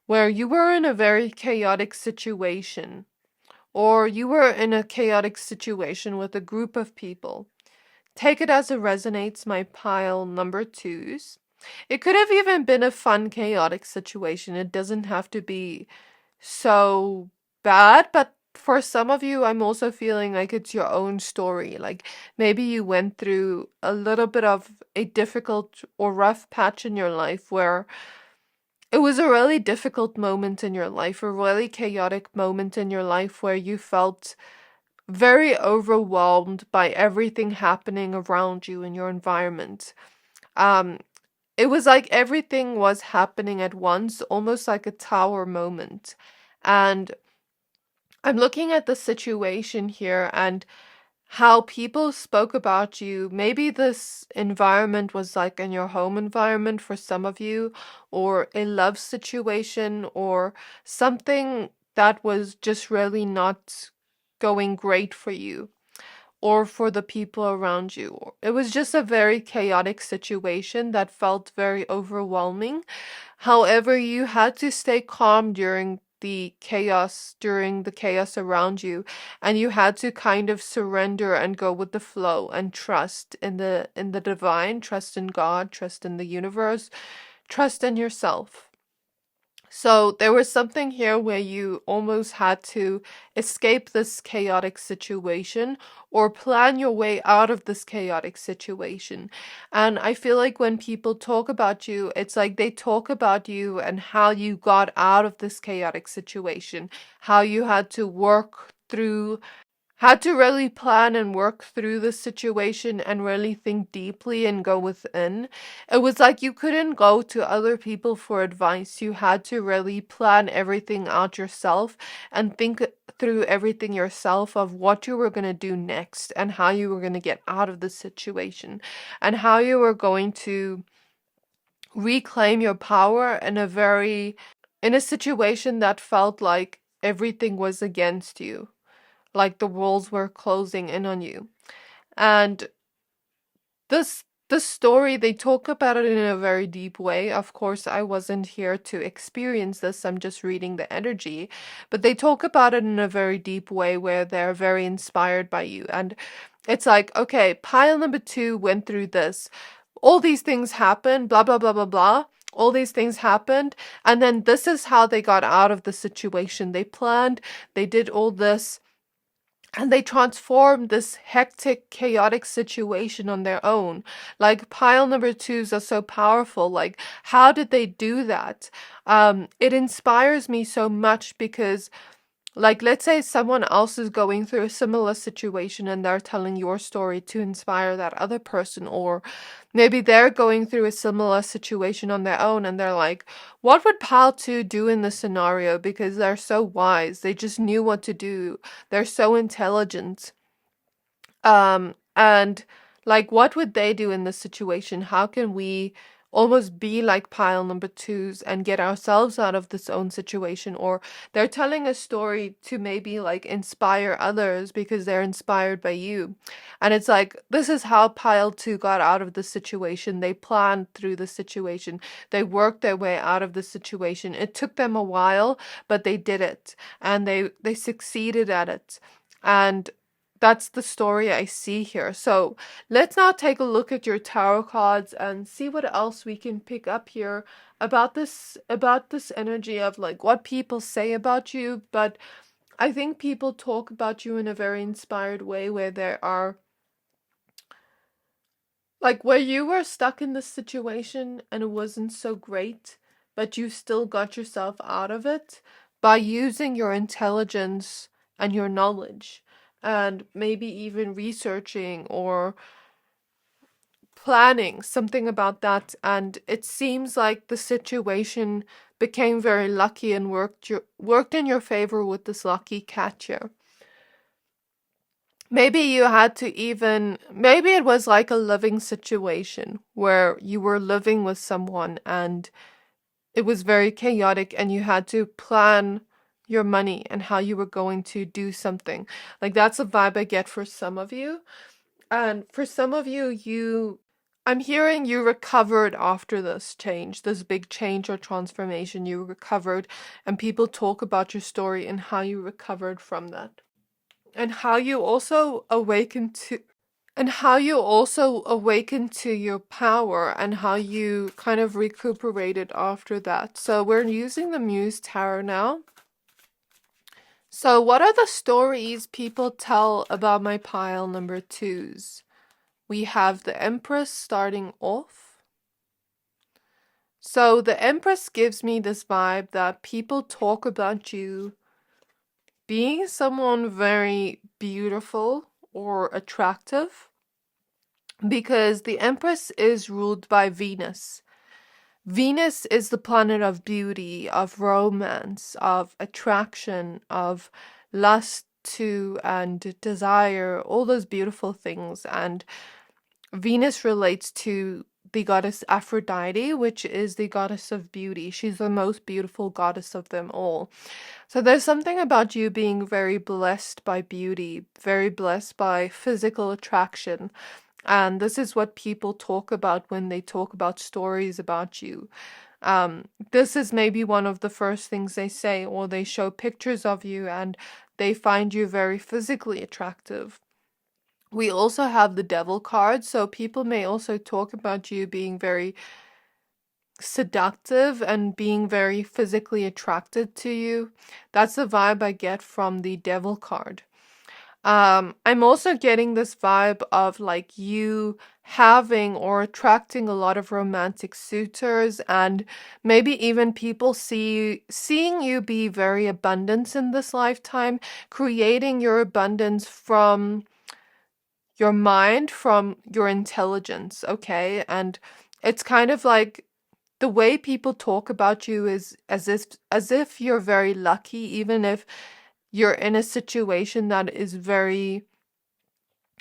where you were in a very chaotic situation, or you were in a chaotic situation with a group of people. Take it as it resonates, my pile number twos. It could have even been a fun, chaotic situation. It doesn't have to be so bad, but for some of you, I'm also feeling like it's your own story. Like maybe you went through a little bit of a difficult or rough patch in your life where it was a really difficult moment in your life, a really chaotic moment in your life where you felt very overwhelmed by everything happening around you in your environment. Um, it was like everything was happening at once, almost like a tower moment. And I'm looking at the situation here and how people spoke about you. Maybe this environment was like in your home environment for some of you, or a love situation, or something that was just really not going great for you or for the people around you. It was just a very chaotic situation that felt very overwhelming. However, you had to stay calm during the chaos around you, and you had to kind of surrender and go with the flow and trust in the divine, trust in God, trust in the universe, trust in yourself. So there was something here where you almost had to escape this chaotic situation or plan your way out of this chaotic situation. And I feel like when people talk about you, it's like they talk about you and how you got out of this chaotic situation, how you had to really plan and work through the situation and really think deeply and go within. It was like you couldn't go to other people for advice. You had to really plan everything out yourself and think through everything yourself of what you were going to do next and how you were going to get out of the situation and how you were going to reclaim your power in a situation that felt like everything was against you, like the walls were closing in on you. And this story, they talk about it in a very deep way. Of course, I wasn't here to experience this. I'm just reading the energy. But they talk about it in a very deep way where they're very inspired by you. And it's like, okay, pile number 2 went through this. All these things happened, blah, blah, blah, blah, blah. All these things happened. And then this is how they got out of the situation. They planned, they did all this, and they transformed this hectic, chaotic situation on their own. Like pile number 2s are so powerful. Like, how did they do that? It inspires me so much because, like, let's say someone else is going through a similar situation and they're telling your story to inspire that other person, or maybe they're going through a similar situation on their own and they're like, what would Pal 2 do in this scenario? Because they're so wise. They just knew what to do. They're so intelligent. And like, what would they do in this situation? How can we almost be like pile number 2s and get ourselves out of this own situation? Or they're telling a story to maybe like inspire others because they're inspired by you. And it's like, this is how pile 2 got out of the situation. They planned through the situation. They worked their way out of the situation. It took them a while, but they did it, and they succeeded at it. And that's the story I see here. So let's now take a look at your tarot cards and see what else we can pick up here about this energy of like what people say about you. But I think people talk about you in a very inspired way where there are like where you were stuck in this situation and it wasn't so great, but you still got yourself out of it by using your intelligence and your knowledge, and maybe even researching or planning something about that. And it seems like the situation became very lucky and worked in your favor with this lucky cat here. Maybe you had to even, maybe it was like a living situation where you were living with someone and it was very chaotic and you had to plan your money and how you were going to do something. Like that's a vibe I get for some of you. And for some of you, I'm hearing you recovered after this change, this big change or transformation. You recovered, and people talk about your story and how you recovered from that. And how you also awakened to your power and how you kind of recuperated after that. So we're using the Muse Tarot now. So, what are the stories people tell about my pile number twos? We have the Empress starting off. So, the Empress gives me this vibe that people talk about you being someone very beautiful or attractive because the Empress is ruled by Venus. Venus is the planet of beauty, of romance, of attraction, of lust to and desire, all those beautiful things. And Venus relates to the goddess Aphrodite, which is the goddess of beauty. She's the most beautiful goddess of them all. So there's something about you being very blessed by beauty, very blessed by physical attraction. And this is what people talk about when they talk about stories about you. This is maybe one of the first things they say, or they show pictures of you and they find you very physically attractive. We also have the devil card, so people may also talk about you being very seductive and being very physically attracted to you. That's the vibe I get from the devil card. I'm also getting this vibe of like you having or attracting a lot of romantic suitors, and maybe even people seeing you be very abundant in this lifetime, creating your abundance from your mind, from your intelligence, okay? And it's kind of like the way people talk about you is as if you're very lucky, even if you're in a situation that is very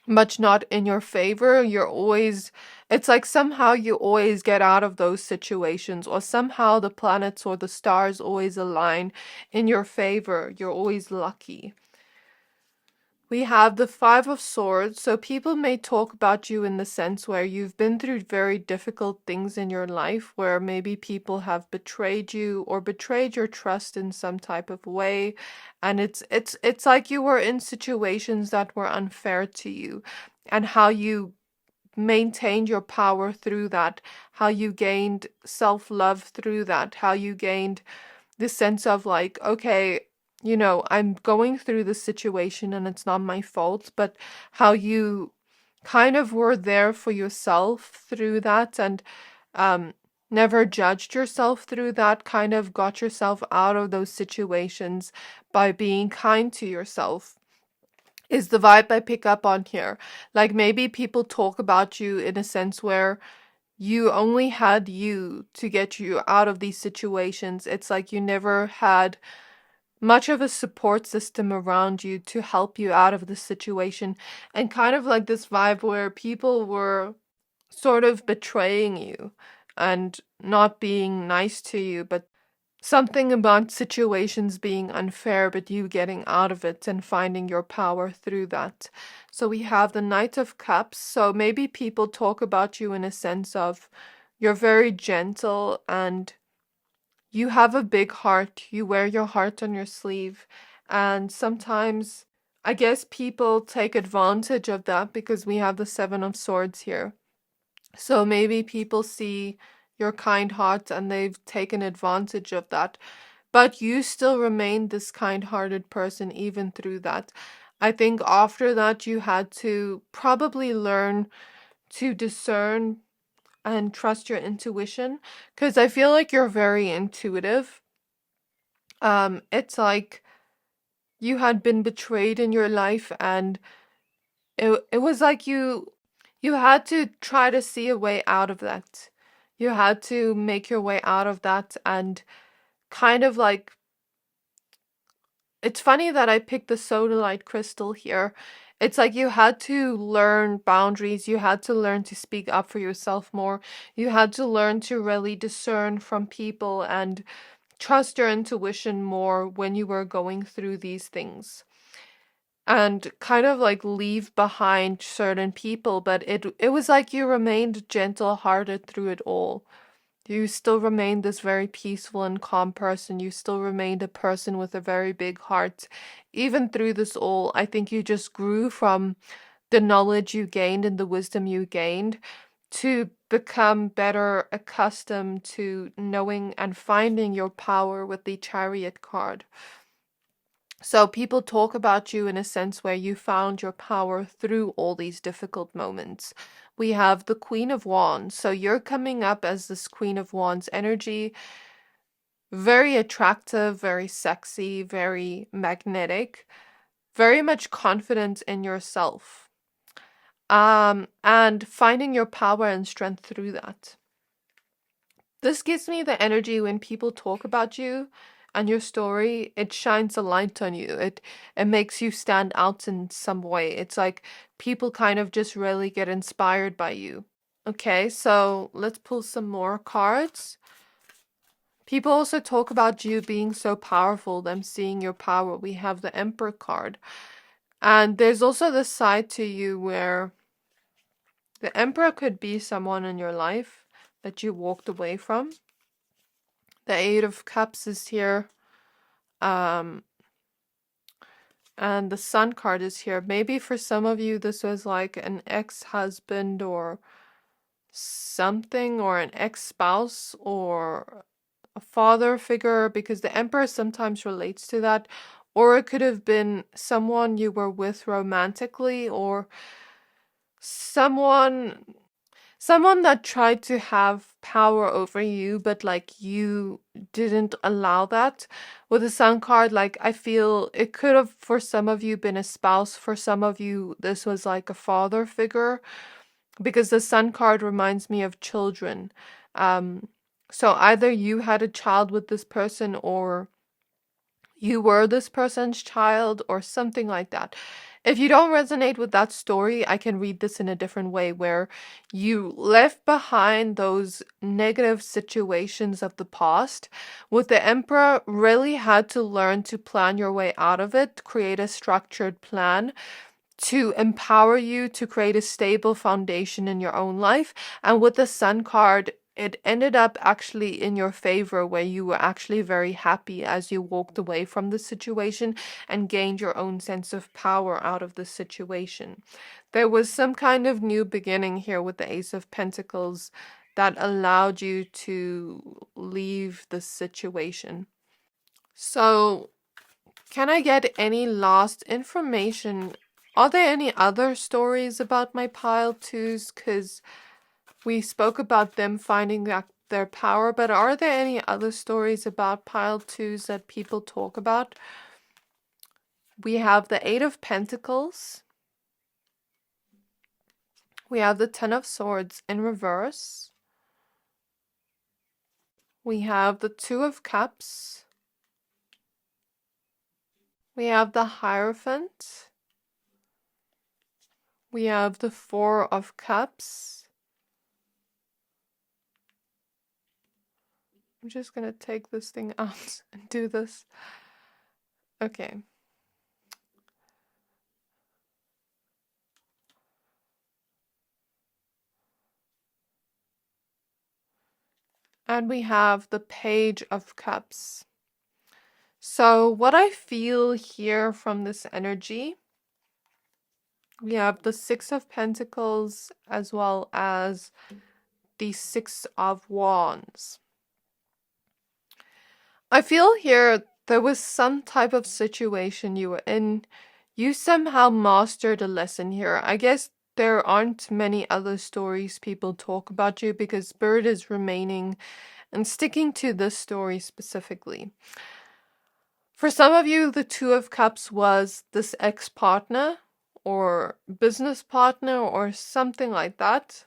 much not in your favor. It's like somehow you always get out of those situations, or somehow the planets or the stars always align in your favor. You're always lucky. We have the Five of Swords, so people may talk about you in the sense where you've been through very difficult things in your life, where maybe people have betrayed you or betrayed your trust in some type of way, and it's like you were in situations that were unfair to you, and how you maintained your power through that, how you gained self-love through that, how you gained this sense of like, okay, I'm going through this situation and it's not my fault, but how you kind of were there for yourself through that, and um, never judged yourself through that, kind of got yourself out of those situations by being kind to yourself. Is the vibe I pick up on here. Like maybe people talk about you in a sense where you only had you to get you out of these situations. It's like you never had much of a support system around you to help you out of the situation. And kind of like this vibe where people were sort of betraying you and not being nice to you, but something about situations being unfair, but you getting out of it and finding your power through that. So we have the Knight of Cups. So maybe people talk about you in a sense of you're very gentle and you have a big heart. You wear your heart on your sleeve. And sometimes I guess people take advantage of that because we have the Seven of Swords here. So maybe people see your kind heart and they've taken advantage of that. But you still remain this kind-hearted person even through that. I think after that you had to probably learn to discern and trust your intuition, because I feel like you're very intuitive. It's like you had been betrayed in your life, and it was like you had to try to see a way out of that. You had to make your way out of that, and kind of like, it's funny that I picked the sodalite crystal here. It's like you had to learn boundaries. You had to learn to speak up for yourself more. You had to learn to really discern from people and trust your intuition more when you were going through these things. And kind of like leave behind certain people, but it was like you remained gentle-hearted through it all. You still remained this very peaceful and calm person. You still remained a person with a very big heart. Even through this all, I think you just grew from the knowledge you gained and the wisdom you gained to become better accustomed to knowing and finding your power with the Chariot card. So people talk about you in a sense where you found your power through all these difficult moments. We have the Queen of Wands. So you're coming up as this Queen of Wands energy, very attractive, very sexy, very magnetic, very much confident in yourself. And finding your power and strength through that. This gives me the energy when people talk about you and your story, it shines a light on you. It makes you stand out in some way. It's like people kind of just really get inspired by you. Okay, so let's pull some more cards. People also talk about you being so powerful, them seeing your power. We have the Emperor card. And there's also this side to you where the Emperor could be someone in your life that you walked away from. The Eight of Cups is here. And the Sun card is here. Maybe for some of you, this was like an ex-husband or something, or an ex-spouse or a father figure, because the Emperor sometimes relates to that. Or it could have been someone you were with romantically, or someone that tried to have power over you, but like you didn't allow that. With the Sun card, like I feel it could have for some of you been a spouse, for some of you this was like a father figure, because the Sun card reminds me of children. So either you had a child with this person, or you were this person's child, or something like that. If you don't resonate with that story, I can read this in a different way, where you left behind those negative situations of the past. With the Emperor, really had to learn to plan your way out of it, create a structured plan to empower you to create a stable foundation in your own life. And with the Sun card, it ended up actually in your favor, where you were actually very happy as you walked away from the situation and gained your own sense of power out of the situation. There was some kind of new beginning here with the Ace of Pentacles that allowed you to leave the situation. So, can I get any last information? Are there any other stories about my pile twos? Because we spoke about them finding their power, but are there any other stories about pile twos that people talk about? We have the Eight of Pentacles. We have the Ten of Swords in reverse. We have the Two of Cups. We have the Hierophant. We have the Four of Cups. I'm just gonna take this thing out and do this. Okay. And we have the Page of Cups. So what I feel here from this energy, we have the Six of Pentacles as well as the Six of Wands. I feel here there was some type of situation you were in. You somehow mastered a lesson here. I guess there aren't many other stories people talk about you, because Spirit is remaining and sticking to this story specifically. For some of you, the Two of Cups was this ex-partner or business partner or something like that.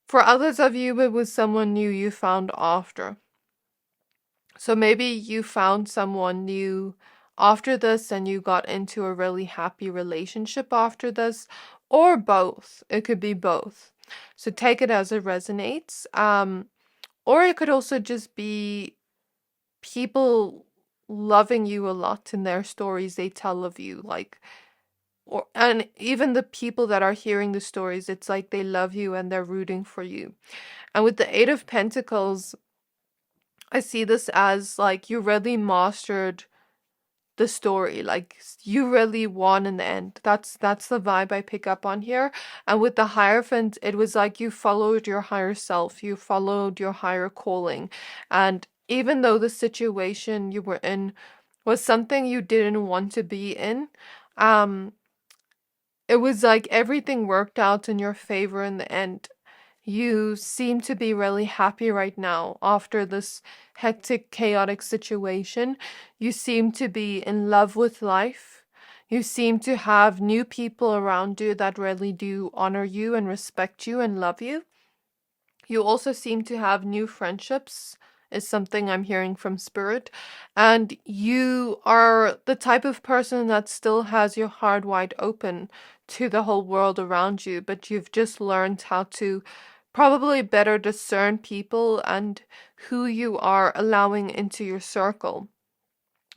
For others of you, it was someone new you found after. So maybe you found someone new after this and you got into a really happy relationship after this, or both. It could be both. So take it as it resonates. Or it could also just be people loving you a lot in their stories they tell of you, like, and even the people that are hearing the stories, it's like they love you and they're rooting for you. And with the Eight of Pentacles, I see this as like you really mastered the story, like you really won in the end. That's the vibe I pick up on here. And with the Hierophant, it was like you followed your higher self, you followed your higher calling. And even though the situation you were in was something you didn't want to be in. Um, it was like everything worked out in your favor in the end. You seem to be really happy right now after this hectic, chaotic situation. You seem to be in love with life. You seem to have new people around you that really do honor you and respect you and love you. You also seem to have new friendships, is something I'm hearing from Spirit. And you are the type of person that still has your heart wide open to the whole world around you, but you've just learned how to probably better discern people and who you are allowing into your circle.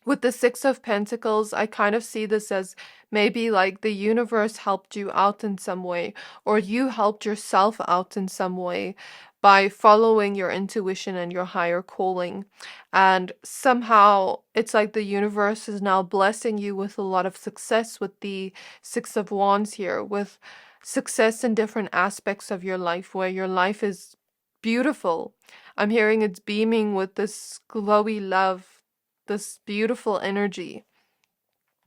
With the Six of Pentacles, I kind of see this as maybe like the universe helped you out in some way, or you helped yourself out in some way by following your intuition and your higher calling. And somehow it's like the universe is now blessing you with a lot of success with the Six of Wands here, with success in different aspects of your life where your life is beautiful. I'm hearing it's beaming with this glowy love, this beautiful energy.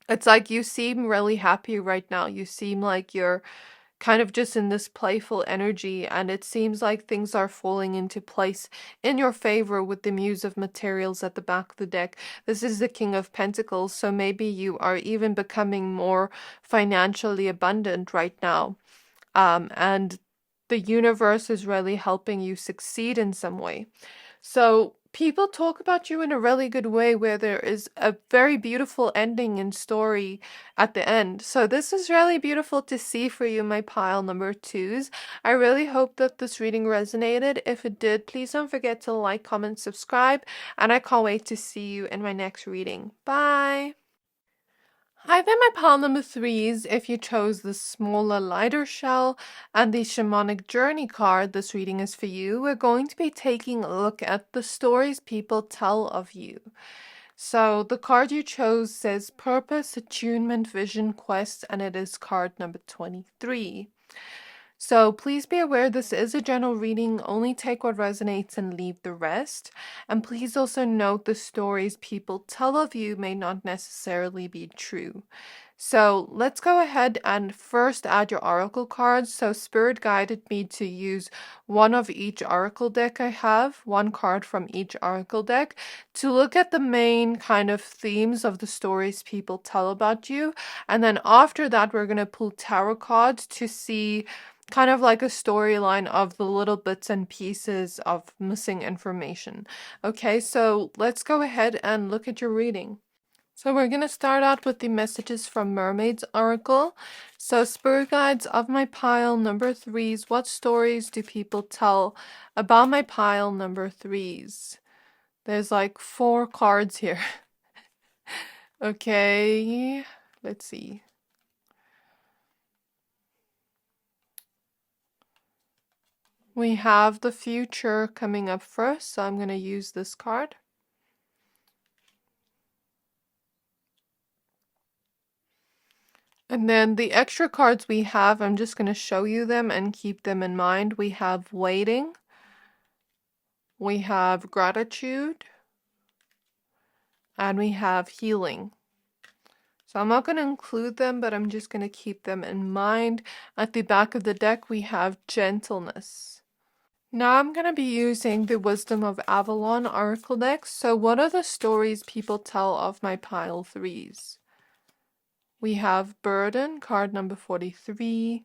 It's like you seem really happy right now. You seem like you're kind of just in this playful energy, and it seems like things are falling into place in your favor with the Muse of Materials at the back of the deck. This is the King of Pentacles, so maybe you are even becoming more financially abundant right now. And the universe is really helping you succeed in some way. So people talk about you in a really good way where there is a very beautiful ending and story at the end. So this is really beautiful to see for you, my pile number twos. I really hope that this reading resonated. If it did, please don't forget to like, comment, subscribe, and I can't wait to see you in my next reading. Bye! Hi there, my pile number threes. If you chose the smaller, lighter shell and the Shamanic Journey card, this reading is for you. We're going to be taking a look at the stories people tell of you. So the card you chose says Purpose, Attunement, Vision, Quest, and it is card number 23. So please be aware this is a general reading, only take what resonates and leave the rest. And please also note the stories people tell of you may not necessarily be true. So let's go ahead and first add your oracle cards. So Spirit guided me to use one of each oracle deck I have, one card from each oracle deck, to look at the main kind of themes of the stories people tell about you. And then after that, we're going to pull tarot cards to see kind of like a storyline of the little bits and pieces of missing information. Okay, so let's go ahead and look at your reading. So we're going to start out with the messages from Mermaid's Oracle. So Spirit Guides of my pile number threes, what stories do people tell about my pile number threes? There's like 4 cards here. Okay, let's see. We have the future coming up first, so I'm going to use this card. And then the extra cards we have, I'm just going to show you them and keep them in mind. We have Waiting. We have Gratitude. And we have Healing. So I'm not going to include them, but I'm just going to keep them in mind. At the back of the deck, we have Gentleness. Now I'm going to be using the Wisdom of Avalon Oracle deck. So what are the stories people tell of my pile threes? We have Burden, card number 43.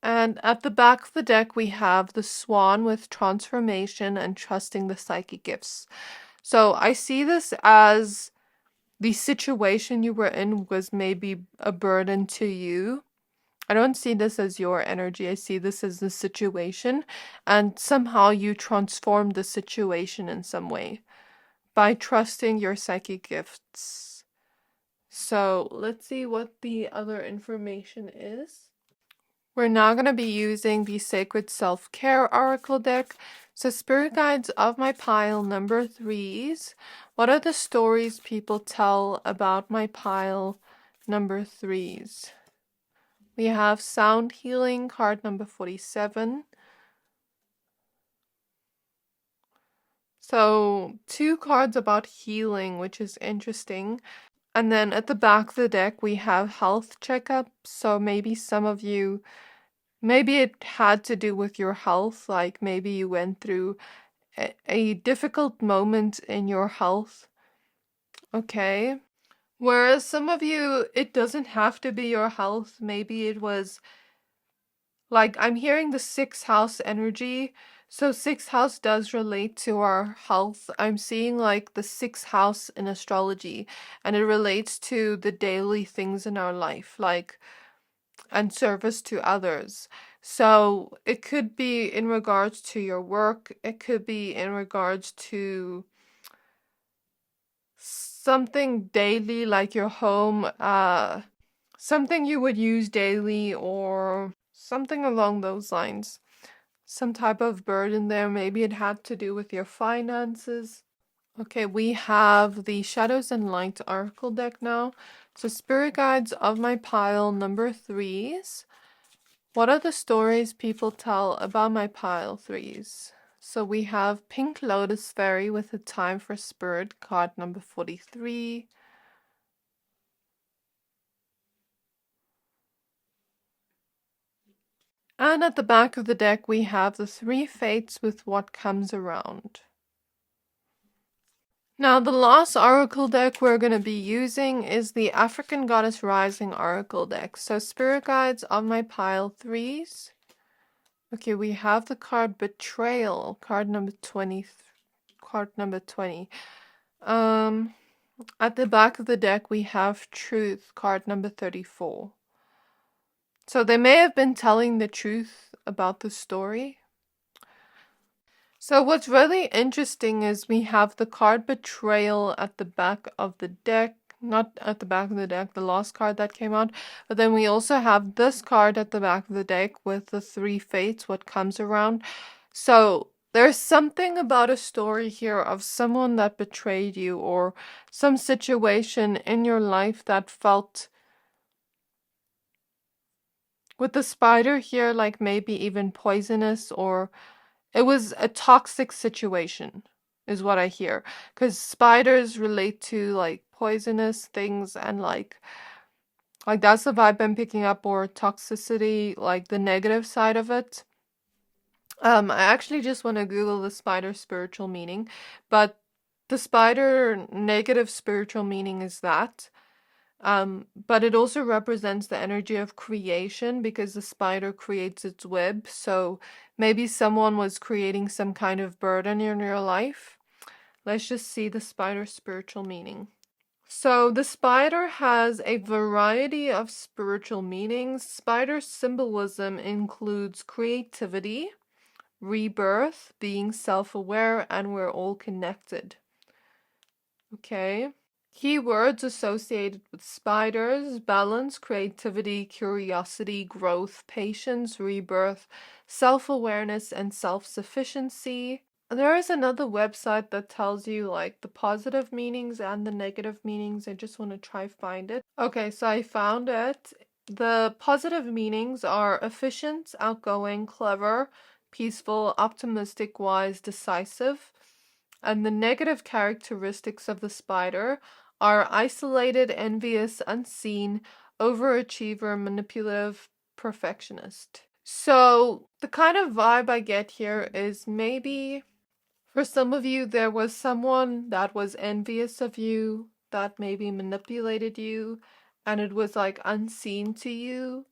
And at the back of the deck, we have the Swan with Transformation and Trusting the Psychic Gifts. So I see this as the situation you were in was maybe a burden to you. I don't see this as your energy. I see this as the situation. And somehow you transformed the situation in some way by trusting your psychic gifts. So let's see what the other information is. We're now going to be using the Sacred Self-Care Oracle deck. So Spirit Guides of my pile number threes. What are the stories people tell about my pile number threes? We have Sound Healing, card number 47. So 2 cards about healing, which is interesting. And then at the back of the deck, we have health checkup. So maybe some of you, maybe it had to do with your health. Like maybe you went through a difficult moment in your health. Okay. Whereas some of you, it doesn't have to be your health. Maybe it was like, I'm hearing the 6th house energy. So 6th house does relate to our health. I'm seeing like the 6th house in astrology, and it relates to the daily things in our life, like, and service to others. So it could be in regards to your work. It could be in regards to something daily, like your home, something you would use daily, or something along those lines. Some type of burden there. Maybe it had to do with your finances. Okay, we have the Shadows and Light Oracle deck now. So Spirit Guides of my pile number 3s. What are the stories people tell about my pile 3s? So we have Pink Lotus Fairy with a Time for Spirit, card number 43. And at the back of the deck, we have the 3 Fates with What Comes Around. Now, the last oracle deck we're going to be using is the African Goddess Rising oracle deck. So, Spirit Guides on my pile 3s. Okay, we have the card Betrayal, card number 20. Card number 20. At the back of the deck, we have Truth, card number 34. So they may have been telling the truth about the story. So what's really interesting is we have the card Betrayal at the back of the deck. Not at the back of the deck, the last card that came out. But then we also have this card at the back of the deck with the 3 Fates, what comes around. So there's something about a story here of someone that betrayed you, or some situation in your life that felt, with the spider here, like maybe even poisonous, or it was a toxic situation, is what I hear. Because spiders relate to like poisonous things, and like that's the vibe I'm picking up, or toxicity, like the negative side of it. I actually just want to Google the spider spiritual meaning, but the spider negative spiritual meaning is that. But it also represents the energy of creation, because the spider creates its web. So maybe someone was creating some kind of burden in your life. Let's just see the spider spiritual meaning. So the spider has a variety of spiritual meanings. Spider symbolism includes creativity, rebirth, being self-aware, and we're all connected. Okay. Keywords associated with spiders: balance, creativity, curiosity, growth, patience, rebirth, self-awareness, and self-sufficiency. There is another website that tells you like the positive meanings and the negative meanings. I just want to try find it. Okay, so I found it. The positive meanings are efficient, outgoing, clever, peaceful, optimistic, wise, decisive. And the negative characteristics of the spider are isolated, envious, unseen, overachiever, manipulative, perfectionist. So the kind of vibe I get here is maybe for some of you there was someone that was envious of you, that maybe manipulated you, and it was like unseen to you,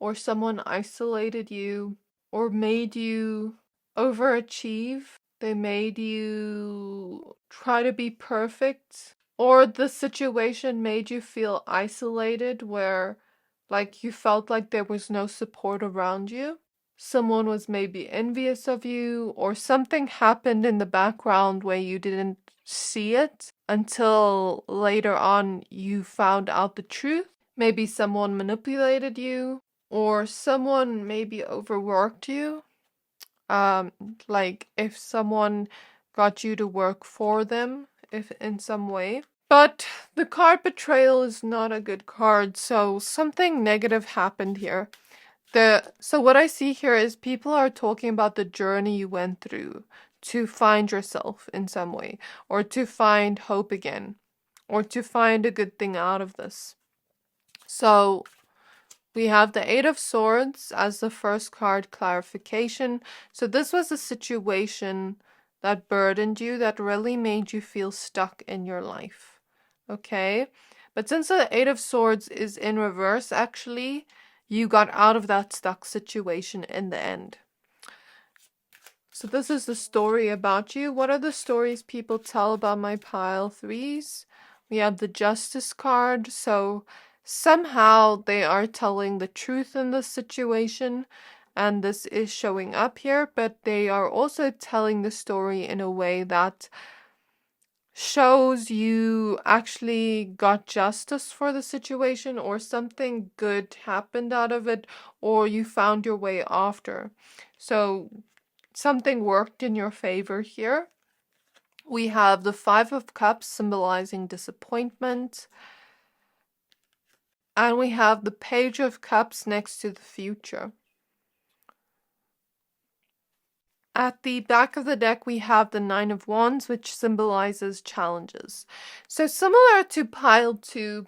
or someone isolated you, or made you overachieve. They made you try to be perfect, or the situation made you feel isolated, where like you felt like there was no support around you. Someone was maybe envious of you, or something happened in the background where you didn't see it until later on you found out the truth. Maybe someone manipulated you, or someone maybe overworked you. Like if someone got you to work for them, if in some way. But the card Betrayal is not a good card, so something negative happened here. So what I see here is people are talking about the journey you went through to find yourself in some way, or to find hope again, or to find a good thing out of this. So we have the Eight of Swords as the first card, clarification. So this was a situation that burdened you, that really made you feel stuck in your life. Okay? But since the Eight of Swords is in reverse, actually, you got out of that stuck situation in the end. So this is the story about you. What are the stories people tell about my pile threes? We have the Justice card. So somehow they are telling the truth in this situation, and this is showing up here, but they are also telling the story in a way that shows you actually got justice for the situation, or something good happened out of it, or you found your way after. So something worked in your favor here. We have the Five of Cups symbolizing disappointment. And we have the Page of Cups next to the future. At the back of the deck, we have the Nine of Wands, which symbolizes challenges. So similar to Pile 2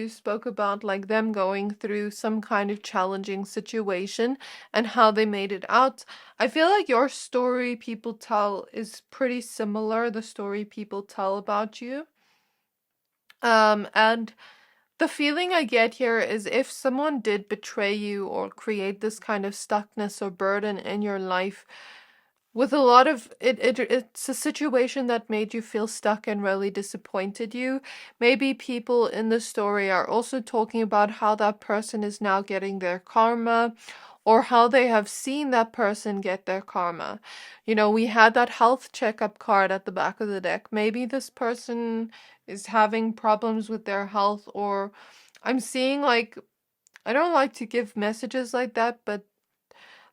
spoke about like them going through some kind of challenging situation and how they made it out. I feel like your story people tell is pretty similar, the story people tell about you. And the feeling I get here is if someone did betray you or create this kind of stuckness or burden in your life, with a lot of it's a situation that made you feel stuck and really disappointed you. Maybe people in the story are also talking about how that person is now getting their karma, or how they have seen that person get their karma. You know, we had that health checkup card at the back of the deck. Maybe this person is having problems with their health, or I'm seeing like, I don't like to give messages like that, but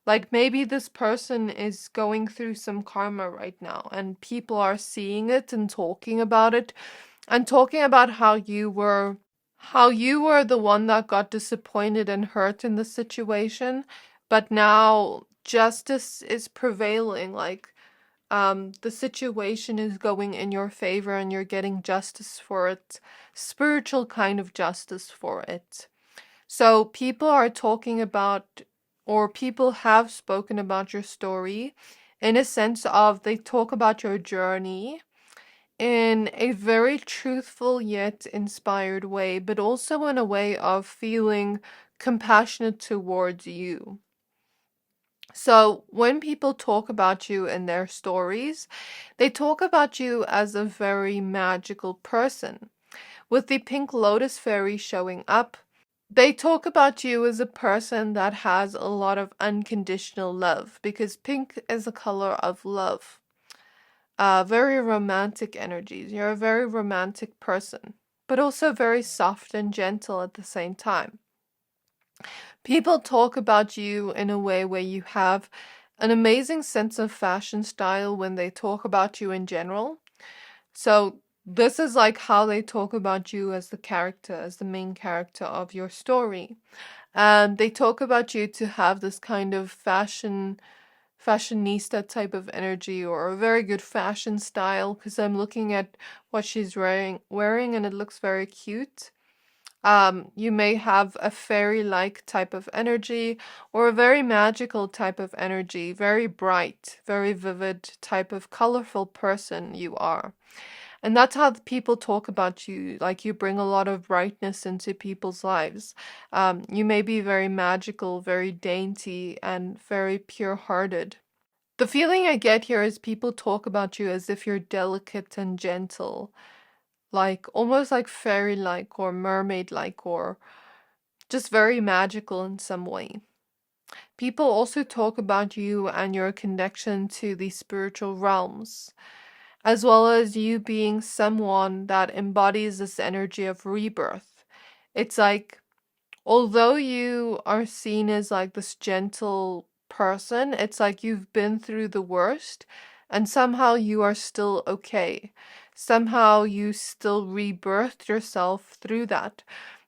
like maybe this person is going through some karma right now, and people are seeing it and talking about it, and talking about how you were the one that got disappointed and hurt in the situation, but now justice is prevailing. Like the situation is going in your favor and you're getting justice for it, spiritual kind of justice for it. So people are talking about, or people have spoken about your story in a sense of they talk about your journey in a very truthful yet inspired way, but also in a way of feeling compassionate towards you. So when people talk about you in their stories, they talk about you as a very magical person. With the Pink Lotus Fairy showing up, they talk about you as a person that has a lot of unconditional love, because pink is a color of love. Very romantic energies. You're a very romantic person, but also very soft and gentle at the same time. People talk about you in a way where you have an amazing sense of fashion style when they talk about you in general. So this is like how they talk about you as the character, as the main character of your story. And they talk about you to have this kind of fashionista type of energy, or a very good fashion style, because I'm looking at what she's wearing and it looks very cute. You may have a fairy-like type of energy, or a very magical type of energy, very bright, very vivid type of colorful person you are. And that's how people talk about you, like you bring a lot of brightness into people's lives. You may be very magical, very dainty, and very pure-hearted. The feeling I get here is people talk about you as if you're delicate and gentle, like almost like fairy-like or mermaid-like, or just very magical in some way. People also talk about you and your connection to the spiritual realms, as well as you being someone that embodies this energy of rebirth. It's like, although you are seen as like this gentle person, it's like you've been through the worst and somehow you are still okay. Somehow you still rebirthed yourself through that.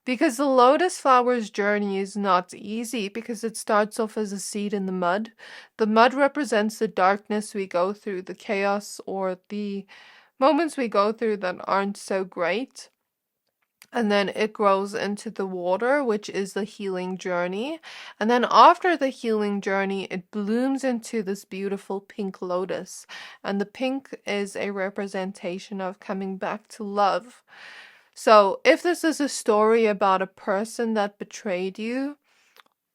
Because the lotus flower's journey is not easy because it starts off as a seed in the mud. The mud represents the darkness we go through, the chaos or the moments we go through that aren't so great. And then it grows into the water, which is the healing journey. And then after the healing journey, it blooms into this beautiful pink lotus. And the pink is a representation of coming back to love. So if this is a story about a person that betrayed you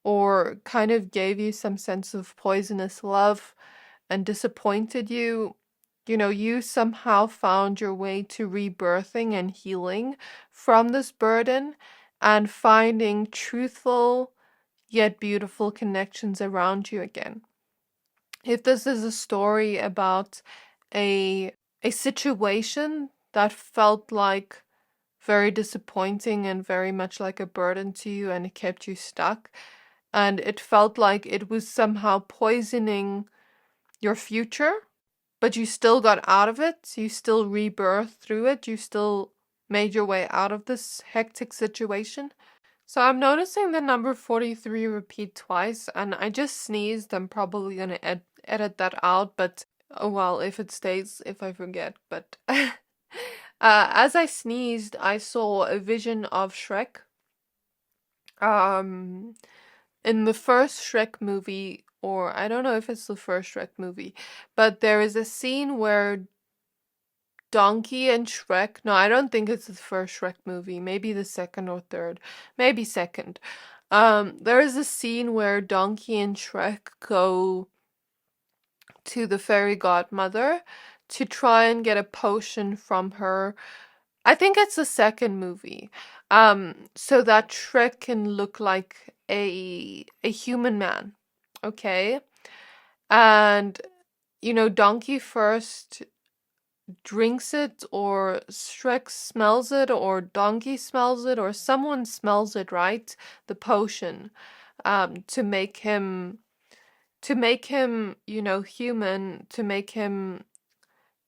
or kind of gave you some sense of poisonous love and disappointed you, you somehow found your way to rebirthing and healing from this burden and finding truthful yet beautiful connections around you again. If this is a story about a situation that felt like very disappointing and very much like a burden to you and it kept you stuck and it felt like it was somehow poisoning your future, but you still got out of it, you still rebirthed through it, you still made your way out of this hectic situation. So I'm noticing the number 43 repeat twice, and I just sneezed. I'm probably gonna edit that out, but oh well, if it stays, if I forget. But as I sneezed, I saw a vision of Shrek. Um, in the first Shrek movie, or I don't know if it's the first Shrek movie, but there is a scene where Donkey and Shrek, no, I don't think it's the first Shrek movie, maybe the second or third, maybe second. There is a scene where Donkey and Shrek go to the fairy godmother to try and get a potion from her. I think it's the second movie. So that Shrek can look like a human man. Okay? And Donkey first drinks it, or Shrek smells it, or Donkey smells it, or someone smells it, right? The potion, to make him, human, to make him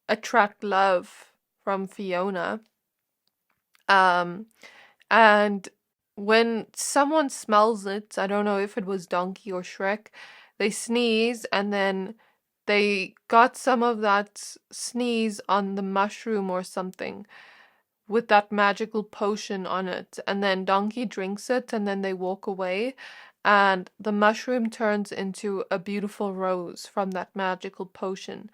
attract love from Fiona. And when someone smells it, I don't know if it was Donkey or Shrek, they sneeze and then they got some of that sneeze on the mushroom or something with that magical potion on it. And then Donkey drinks it and then they walk away. And the mushroom turns into a beautiful rose from that magical potion.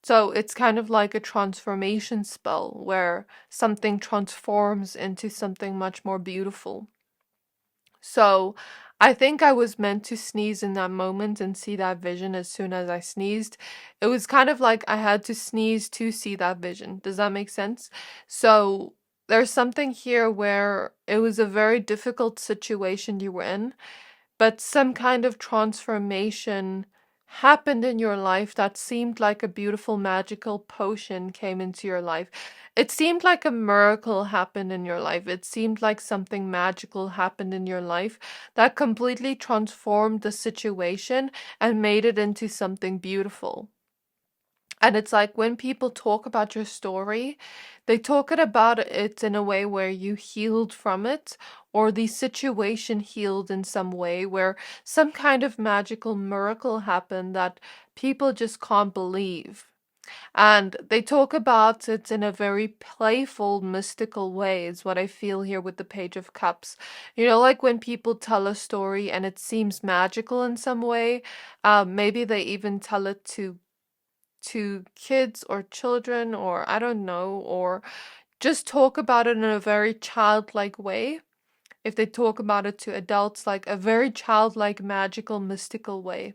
So it's kind of like a transformation spell where something transforms into something much more beautiful. So I think I was meant to sneeze in that moment and see that vision as soon as I sneezed. It was kind of like I had to sneeze to see that vision. Does that make sense? So there's something here where it was a very difficult situation you were in, but some kind of transformation happened in your life that seemed like a beautiful magical potion came into your life. It seemed like a miracle happened in your life. It seemed like something magical happened in your life that completely transformed the situation and made it into something beautiful. And it's like when people talk about your story, they talk about it in a way where you healed from it, or the situation healed in some way, where some kind of magical miracle happened that people just can't believe. And they talk about it in a very playful, mystical way, is what I feel here with the Page of Cups. Like when people tell a story and it seems magical in some way, maybe they even tell it to kids or children, or I don't know, or just talk about it in a very childlike way. If they talk about it to adults, like a very childlike, magical, mystical way.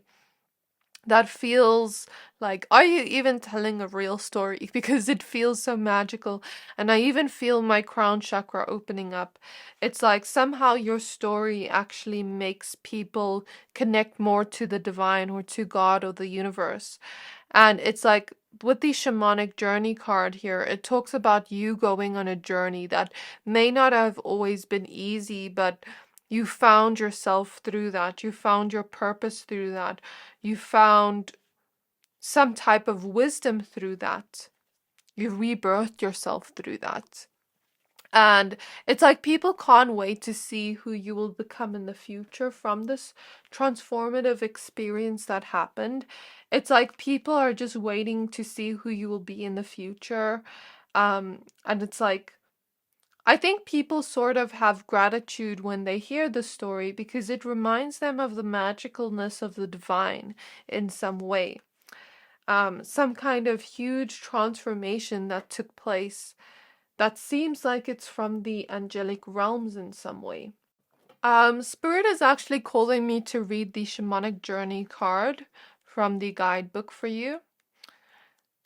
That feels like, are you even telling a real story? Because it feels so magical. And I even feel my crown chakra opening up. It's like somehow your story actually makes people connect more to the divine or to God or the universe. And it's like with the shamanic journey card here, it talks about you going on a journey that may not have always been easy, but you found yourself through that. You found your purpose through that. You found some type of wisdom through that. You rebirthed yourself through that. And it's like people can't wait to see who you will become in the future from this transformative experience that happened. It's like people are just waiting to see who you will be in the future. And it's like, I think people sort of have gratitude when they hear the story because it reminds them of the magicalness of the divine in some way. Some kind of huge transformation that took place that seems like it's from the angelic realms in some way. Spirit is actually calling me to read the Shamanic Journey card from the guidebook for you.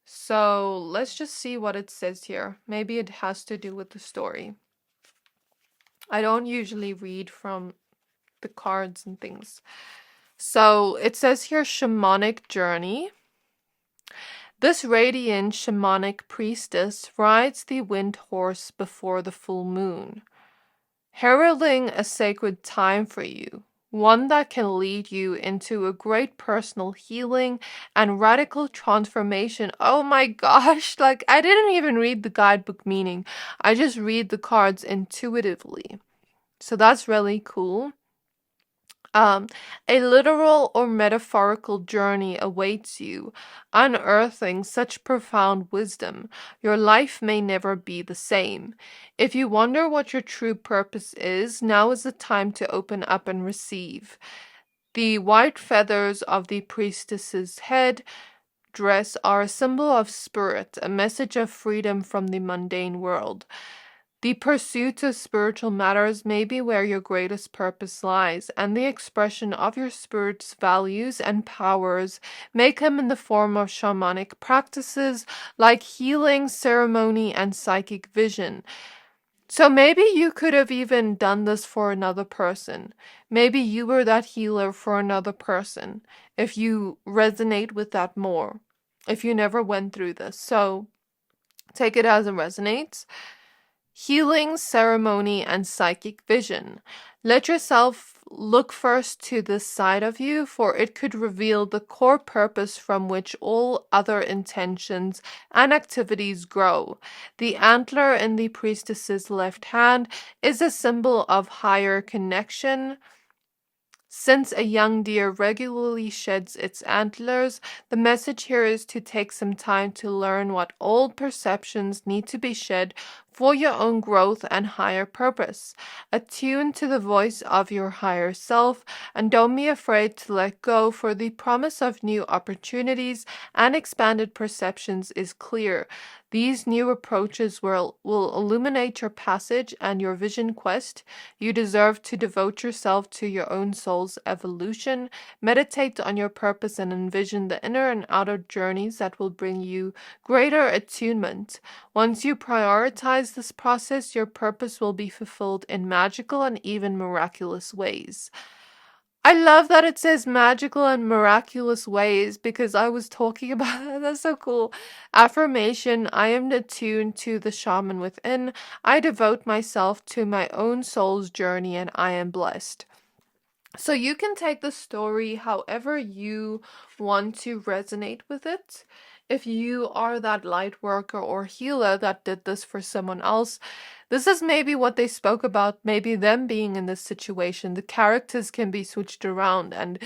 So let's just see what it says here. Maybe it has to do with the story. I don't usually read from the cards and things. So it says here Shamanic Journey. This radiant shamanic priestess rides the wind horse before the full moon, heralding a sacred time for you, one that can lead you into a great personal healing and radical transformation. Oh my gosh, like I didn't even read the guidebook meaning. I just read the cards intuitively. So that's really cool. A literal or metaphorical journey awaits you, unearthing such profound wisdom. Your life may never be the same. If you wonder what your true purpose is, now is the time to open up and receive. The white feathers of the priestess's head dress are a symbol of spirit, a message of freedom from the mundane world. The pursuit of spiritual matters may be where your greatest purpose lies, and the expression of your spirit's values and powers may come in the form of shamanic practices like healing, ceremony, and psychic vision. So maybe you could have even done this for another person. Maybe you were that healer for another person, if you resonate with that more, if you never went through this. So take it as it resonates. Healing, ceremony, and psychic vision. Let yourself look first to this side of you, for it could reveal the core purpose from which all other intentions and activities grow. The antler in the priestess's left hand is a symbol of higher connection. Since a young deer regularly sheds its antlers, the message here is to take some time to learn what old perceptions need to be shed for your own growth and higher purpose. Attune to the voice of your higher self, and don't be afraid to let go, for the promise of new opportunities and expanded perceptions is clear. These new approaches will illuminate your passage and your vision quest. You deserve to devote yourself to your own soul's evolution. Meditate on your purpose and envision the inner and outer journeys that will bring you greater attunement. Once you prioritize this process, your purpose will be fulfilled in magical and even miraculous ways. I love that it says magical and miraculous ways because I was talking about that. That's so cool. Affirmation: I am attuned to the shaman within. I devote myself to my own soul's journey and I am blessed. So you can take the story however you want to resonate with it. If you are that light worker or healer that did this for someone else, this is maybe what they spoke about, maybe them being in this situation. The characters can be switched around and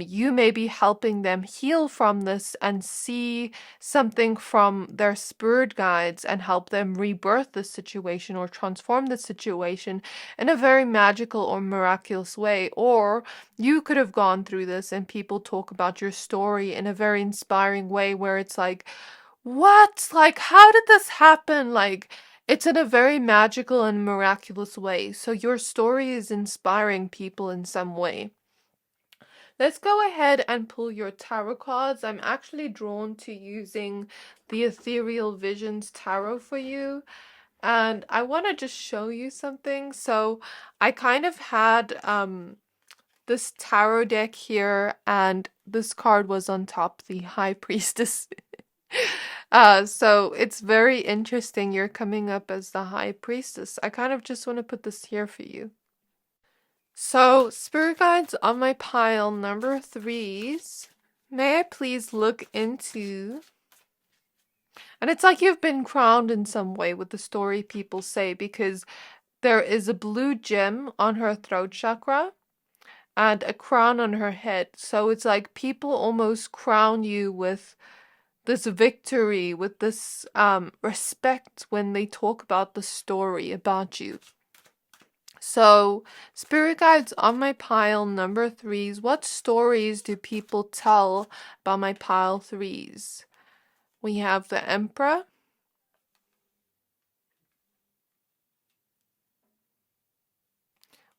you may be helping them heal from this and see something from their spirit guides and help them rebirth the situation or transform the situation in a very magical or miraculous way. Or you could have gone through this and people talk about your story in a very inspiring way where it's like, what? Like, how did this happen? Like, it's in a very magical and miraculous way. So your story is inspiring people in some way. Let's go ahead and pull your tarot cards. I'm actually drawn to using the Ethereal Visions Tarot for you. And I want to just show you something. So I kind of had this tarot deck here, and this card was on top, the High Priestess. So it's very interesting. You're coming up as the High Priestess. I kind of just want to put this here for you. So, spirit guides on my pile number 3s, may I please look into... And it's like you've been crowned in some way with the story people say, because there is a blue gem on her throat chakra and a crown on her head. So it's like people almost crown you with this victory, with this respect when they talk about the story about you. So, spirit guides on my pile number 3s. What stories do people tell about my pile 3s? We have the Emperor.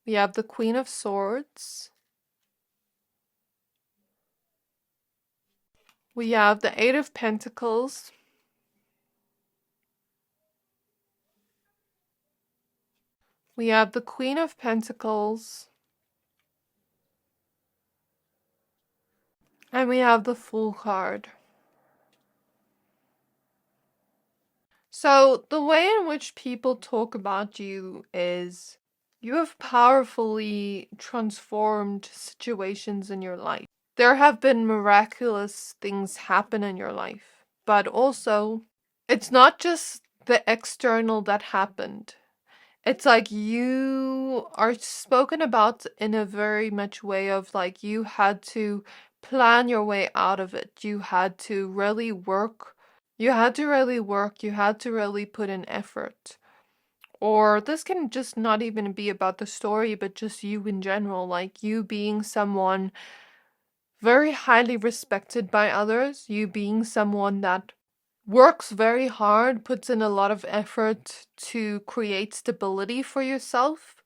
We have the Queen of Swords. We have the Eight of Pentacles. We have the Queen of Pentacles. And we have the Fool card. So, the way in which people talk about you is you have powerfully transformed situations in your life. There have been miraculous things happen in your life, but also it's not just the external that happened. It's like you are spoken about in a very much way of like you had to plan your way out of it. You had to really work. You had to really work. You had to really put in effort. Or this can just not even be about the story, but just you in general. Like you being someone very highly respected by others. You being someone that works very hard, puts in a lot of effort to create stability for yourself.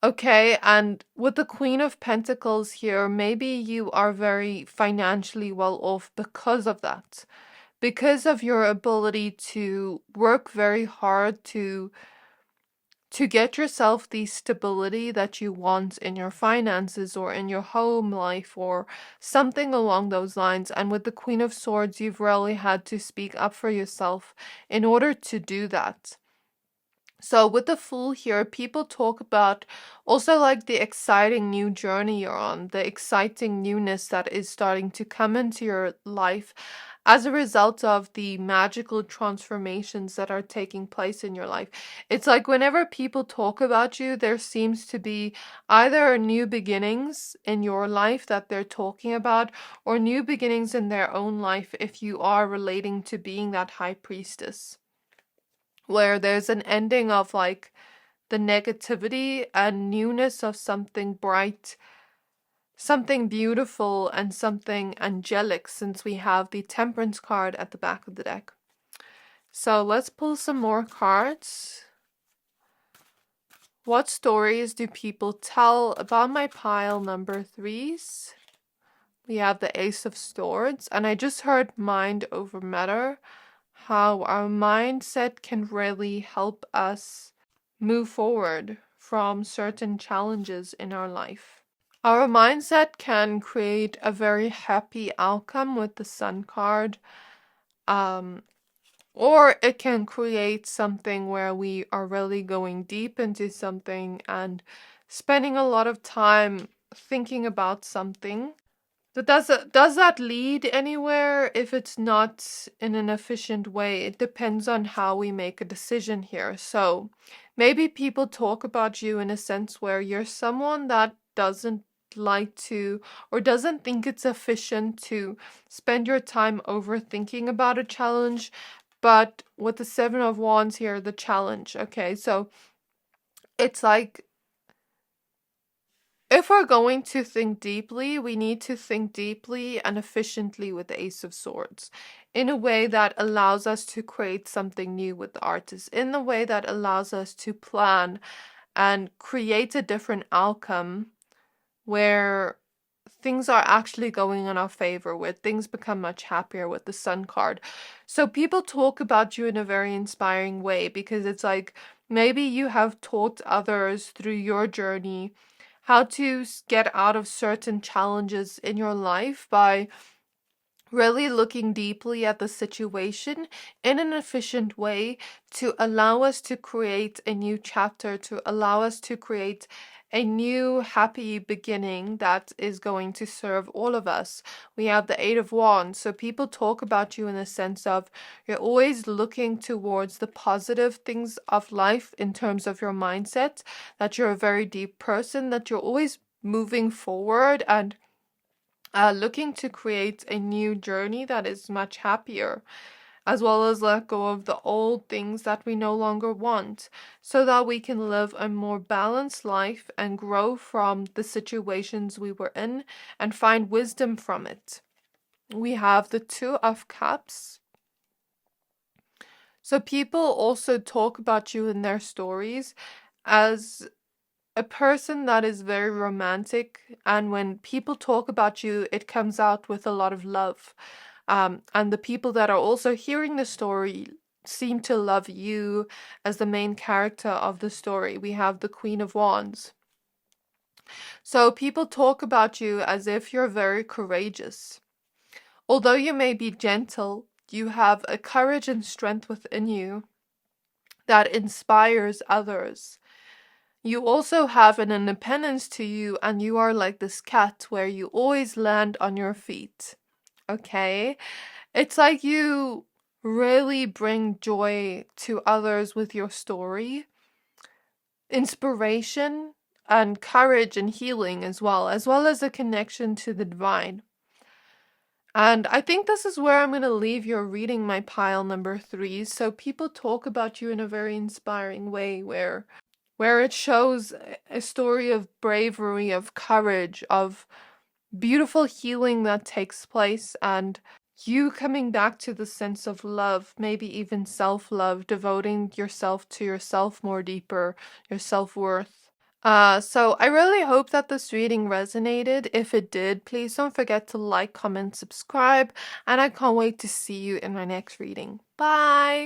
Okay, and with the Queen of Pentacles here, maybe you are very financially well off because of that. Because of your ability to work very hard to get yourself the stability that you want in your finances or in your home life or something along those lines. And with the Queen of Swords, you've really had to speak up for yourself in order to do that. So with the Fool here, people talk about also like the exciting new journey you're on, the exciting newness that is starting to come into your life as a result of the magical transformations that are taking place in your life. It's like whenever people talk about you, there seems to be either new beginnings in your life that they're talking about, or new beginnings in their own life if you are relating to being that high priestess, where there's an ending of like the negativity and newness of something bright, something beautiful, and something angelic, since we have the Temperance card at the back of the deck. So let's pull some more cards. What stories do people tell about my pile number 3s? We have the Ace of Swords, and I just heard mind over matter, how our mindset can really help us move forward from certain challenges in our life. Our mindset can create a very happy outcome with the Sun card, or it can create something where we are really going deep into something and spending a lot of time thinking about something. But does that lead anywhere if it's not in an efficient way? It depends on how we make a decision here. So maybe people talk about you in a sense where you're someone that doesn't like to, or doesn't think it's efficient to spend your time overthinking about a challenge. But with the Seven of Wands here, the challenge, okay, so it's like if we're going to think deeply, we need to think deeply and efficiently with the Ace of Swords in a way that allows us to create something new with the artist, in the way that allows us to plan and create a different outcome where things are actually going in our favor, where things become much happier with the Sun card. So people talk about you in a very inspiring way, because it's like maybe you have taught others through your journey how to get out of certain challenges in your life by really looking deeply at the situation in an efficient way to allow us to create a new chapter, to allow us to create a new happy beginning that is going to serve all of us. We have the Eight of Wands. So people talk about you in the sense of you're always looking towards the positive things of life in terms of your mindset, that you're a very deep person, that you're always moving forward and looking to create a new journey that is much happier, as well as let go of the old things that we no longer want, so that we can live a more balanced life and grow from the situations we were in and find wisdom from it. We have the Two of Cups. So people also talk about you in their stories as a person that is very romantic, and when people talk about you, it comes out with a lot of love. And the people that are also hearing the story seem to love you as the main character of the story. We have the Queen of Wands. So people talk about you as if you're very courageous. Although you may be gentle, you have a courage and strength within you that inspires others. You also have an independence to you, and you are like this cat where you always land on your feet. Okay? It's like you really bring joy to others with your story, inspiration, and courage and healing as well as a connection to the divine. And I think this is where I'm going to leave your reading, my pile number 3. So people talk about you in a very inspiring way where it shows a story of bravery, of courage, of beautiful healing that takes place, and you coming back to the sense of love, maybe even self-love, devoting yourself to yourself more deeper, your self-worth. So I really hope that this reading resonated. If it did, please don't forget to like, comment, subscribe, and I can't wait to see you in my next reading. Bye!